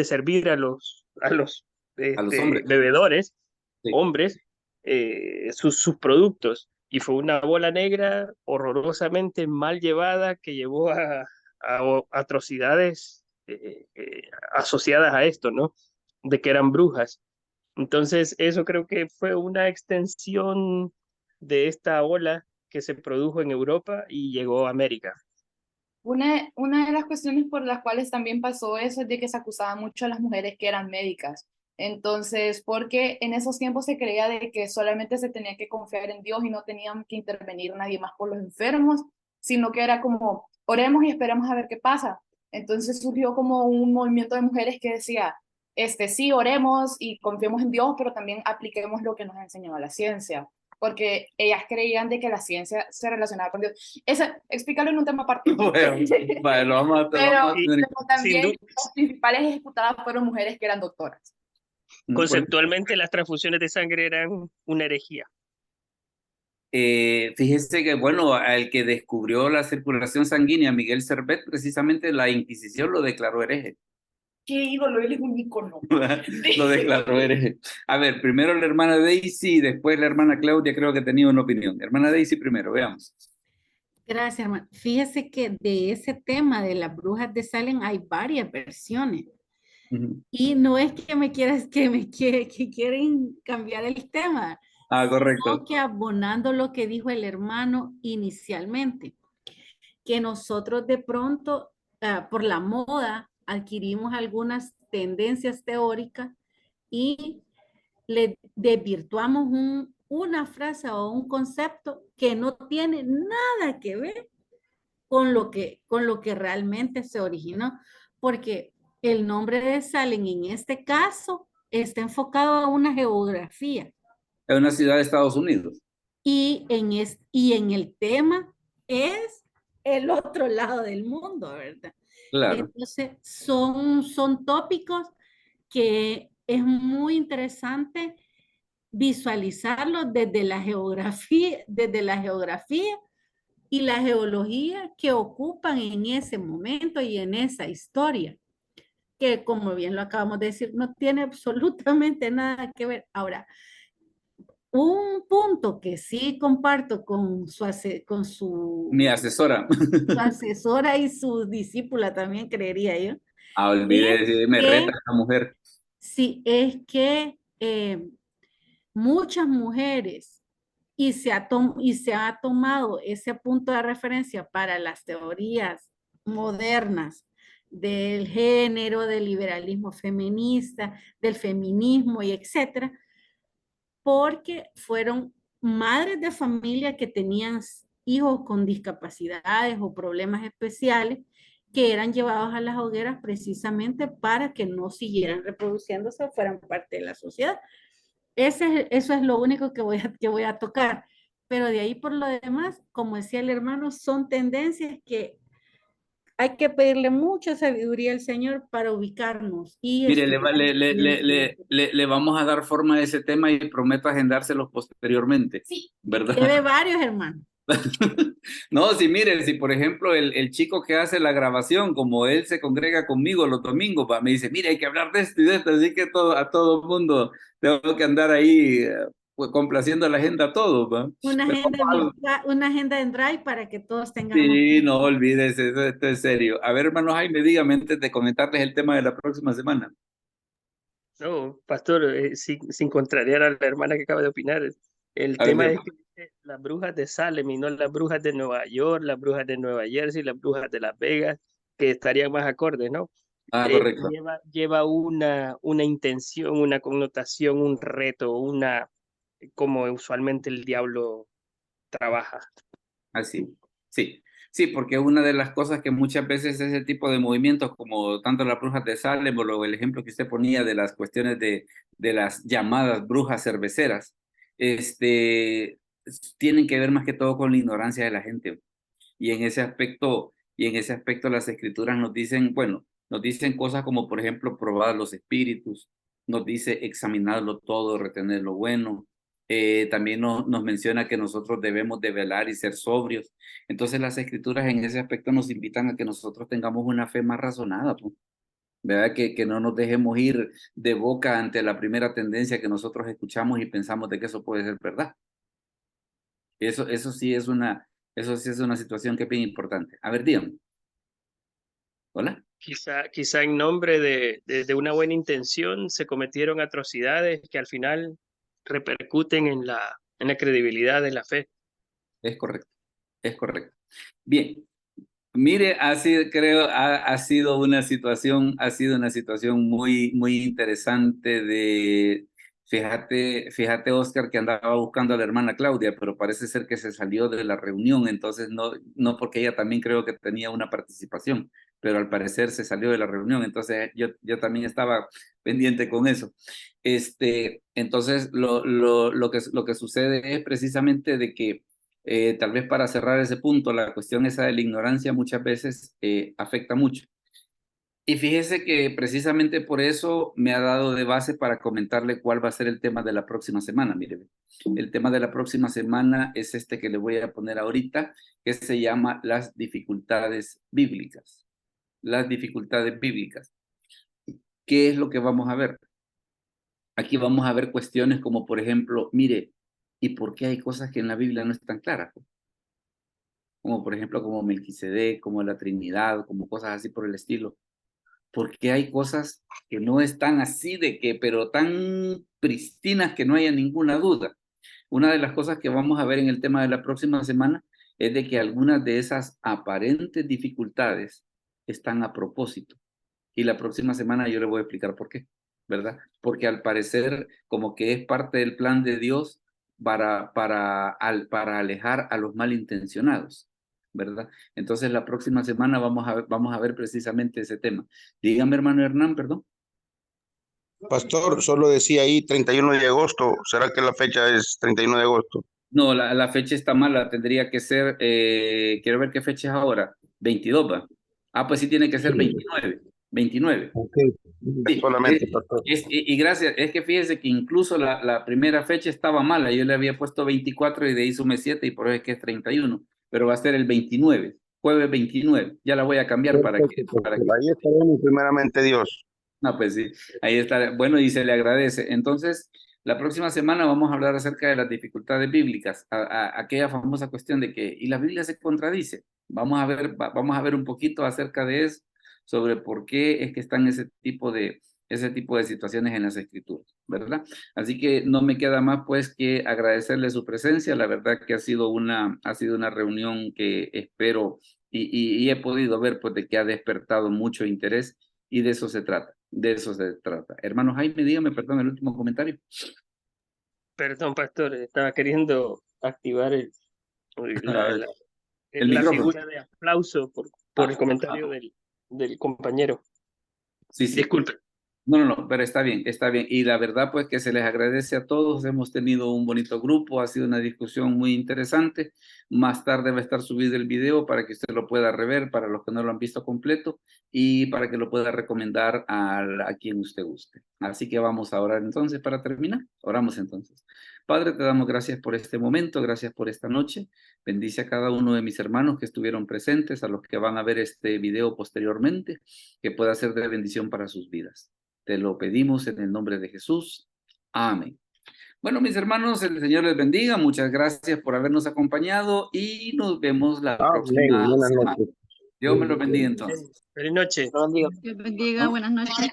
servir a los hombres. bebedores, Sí. hombres, sus productos. Y fue una bola negra horrorosamente mal llevada que llevó a atrocidades asociadas a esto, ¿no? De que eran brujas. Entonces, eso creo que fue una extensión de esta ola que se produjo en Europa y llegó a América. Una de las cuestiones por las cuales también pasó eso es de que se acusaba mucho a las mujeres que eran médicas. Entonces, porque en esos tiempos se creía de que solamente se tenía que confiar en Dios y no tenían que intervenir nadie más por los enfermos, sino que era como, oremos y esperemos a ver qué pasa. Entonces surgió como un movimiento de mujeres que decía, sí, oremos y confiemos en Dios, pero también apliquemos lo que nos ha enseñado la ciencia, porque ellas creían de que la ciencia se relacionaba con Dios. Explícalo en un tema aparte. Bueno, lo vamos a Pero tener. también las principales ejecutadas fueron mujeres que eran doctoras. Conceptualmente, las transfusiones de sangre eran una herejía. Fíjese que, bueno, el que descubrió la circulación sanguínea, Miguel Servet, precisamente la Inquisición lo declaró hereje. Qué ídolo, él es un ícono. Lo declaró hereje. A ver, primero la hermana Daisy y después la hermana Claudia creo que tenía una opinión. Hermana Daisy primero, veamos. Gracias, hermano. Fíjese que de ese tema de las brujas de Salem hay varias versiones. Y no es que que quieren cambiar el tema. Correcto. Sino que abonando lo que dijo el hermano inicialmente, que nosotros de pronto, por la moda, adquirimos algunas tendencias teóricas y le desvirtuamos una frase o un concepto que no tiene nada que ver con lo que realmente se originó, porque el nombre de Salem en este caso está enfocado a una geografía. Es una ciudad de Estados Unidos. Y en el tema es el otro lado del mundo, ¿verdad? Claro. Entonces, son tópicos que es muy interesante visualizarlos desde la geografía y la geología que ocupan en ese momento y en esa historia. que como bien lo acabamos de decir, no tiene absolutamente nada que ver. Ahora, un punto que sí comparto con Mi asesora. su asesora y su discípula también, creería yo, Ah, es olvídese, me reta que, esta mujer. sí, es que muchas mujeres, y se ha tomado ese punto de referencia para las teorías modernas del género, del liberalismo feminista, del feminismo y etcétera, porque fueron madres de familia que tenían hijos con discapacidades o problemas especiales que eran llevados a las hogueras precisamente para que no siguieran reproduciéndose o fueran parte de la sociedad. Eso es lo único que voy a tocar. Pero de ahí por lo demás, como decía el hermano, son tendencias que hay que pedirle mucha sabiduría al Señor para ubicarnos y Mire, estudiar bien. le vamos a dar forma a ese tema y prometo agendárselos posteriormente. Sí, ¿verdad? lleve varios, hermanos. No, si mire, si por ejemplo el chico que hace la grabación, como él se congrega conmigo los domingos, me dice, mire, hay que hablar de esto y de esto, así que a todo el mundo tengo que andar ahí pues, complaciendo la agenda a todos, ¿va? Una Pero agenda virtual, una agenda en Drive para que todos tengamos. sí, no olvides, esto es serio. A ver, hermano Jaime, dígame antes de comentarles el tema de la próxima semana. No, pastor, sin contrariar a la hermana que acaba de opinar, el A ver, tema es que dice las brujas de Salem y no las brujas de Nueva York, las brujas de Nueva Jersey, las brujas de Las Vegas, que estarían más acordes, ¿no? correcto. Lleva una intención, una connotación, un reto, como usualmente el diablo trabaja. Así, sí. Sí, porque una de las cosas que muchas veces ese tipo de movimientos, como tanto las brujas de Salem o el ejemplo que usted ponía de las cuestiones de las llamadas brujas cerveceras, tienen que ver más que todo con la ignorancia de la gente. Y en ese aspecto, las escrituras nos dicen, bueno, nos dicen cosas como, por ejemplo, probar los espíritus, nos dice examinarlo todo, retener lo bueno. También nos menciona que nosotros debemos de velar y ser sobrios. Entonces las escrituras en ese aspecto nos invitan a que nosotros tengamos una fe más razonada, pues, ¿verdad? Que no nos dejemos ir de boca ante la primera tendencia que nosotros escuchamos y pensamos de que eso puede ser verdad. Eso sí es una situación que es bien importante. A ver, díganme. Hola. Quizá en nombre de una buena intención se cometieron atrocidades que al final repercuten en la credibilidad de la fe. Es correcto, es correcto. Bien, mire, ha sido una situación muy, muy interesante fíjate, Oscar, que andaba buscando a la hermana Claudia, pero parece ser que se salió de la reunión, entonces no porque ella también creo que tenía una participación, pero al parecer se salió de la reunión, entonces yo también estaba pendiente con eso. Entonces, lo que sucede es precisamente de que tal vez para cerrar ese punto, la cuestión esa de la ignorancia muchas veces afecta mucho. Y fíjese que precisamente por eso me ha dado de base para comentarle cuál va a ser el tema de la próxima semana. Mire, el tema de la próxima semana es este que le voy a poner ahorita, que se llama las dificultades bíblicas. Las dificultades bíblicas. ¿Qué es lo que vamos a ver? Aquí vamos a ver cuestiones como, por ejemplo, mire, ¿y por qué hay cosas que en la Biblia no están claras? Como por ejemplo, como Melquisedec, como la Trinidad, como cosas así por el estilo. Porque hay cosas que no están así pero tan pristinas que no haya ninguna duda. Una de las cosas que vamos a ver en el tema de la próxima semana es de que algunas de esas aparentes dificultades están a propósito. Y la próxima semana yo le voy a explicar por qué, ¿verdad? Porque al parecer como que es parte del plan de Dios para alejar a los malintencionados, ¿verdad? Entonces la próxima semana vamos a ver precisamente ese tema. Dígame, hermano Hernán, perdón. Pastor, solo decía ahí 31 de agosto. ¿Será que la fecha es 31 de agosto? No, la fecha está mala, tendría que ser, quiero ver qué fecha es ahora, 22, ¿va? Ah, pues sí tiene que ser 29. Okay. Sí, Solamente, pastor. y gracias, es que fíjese que incluso la primera fecha estaba mala, yo le había puesto 24 y de ahí sumé 7 y por eso es que es 31, pero va a ser el 29, jueves 29, ya la voy a cambiar para que... Ahí estaremos primeramente Dios. No, pues sí, ahí está. Bueno, y se le agradece. Entonces, la próxima semana vamos a hablar acerca de las dificultades bíblicas, aquella famosa cuestión de que, ¿y la Biblia se contradice? Vamos a ver, vamos a ver un poquito acerca de eso, sobre por qué es que están ese tipo de situaciones en las escrituras, ¿verdad? Así que no me queda más pues que agradecerle su presencia. La verdad que ha sido una reunión que espero y he podido ver pues de que ha despertado mucho interés y de eso se trata, de eso se trata. Hermano Jaime, dígame, perdón, el último comentario. Perdón, pastor, estaba queriendo activar la micrófono. figura de aplauso por el comentario del compañero. Sí, sí. Disculpe. No, pero está bien, está bien. Y la verdad, pues que se les agradece a todos. Hemos tenido un bonito grupo, ha sido una discusión muy interesante. Más tarde va a estar subido el video para que usted lo pueda rever, para los que no lo han visto completo, y para que lo pueda recomendar a quien usted guste. Así que vamos a orar entonces para terminar. Oramos entonces. Padre, te damos gracias por este momento, gracias por esta noche. Bendice a cada uno de mis hermanos que estuvieron presentes, a los que van a ver este video posteriormente, que pueda ser de bendición para sus vidas. Te lo pedimos en el nombre de Jesús. Amén. Bueno, mis hermanos, el Señor les bendiga. Muchas gracias por habernos acompañado y nos vemos la próxima semana. Dios me lo bendiga entonces. Feliz noche. Dios bendiga, buenas noches.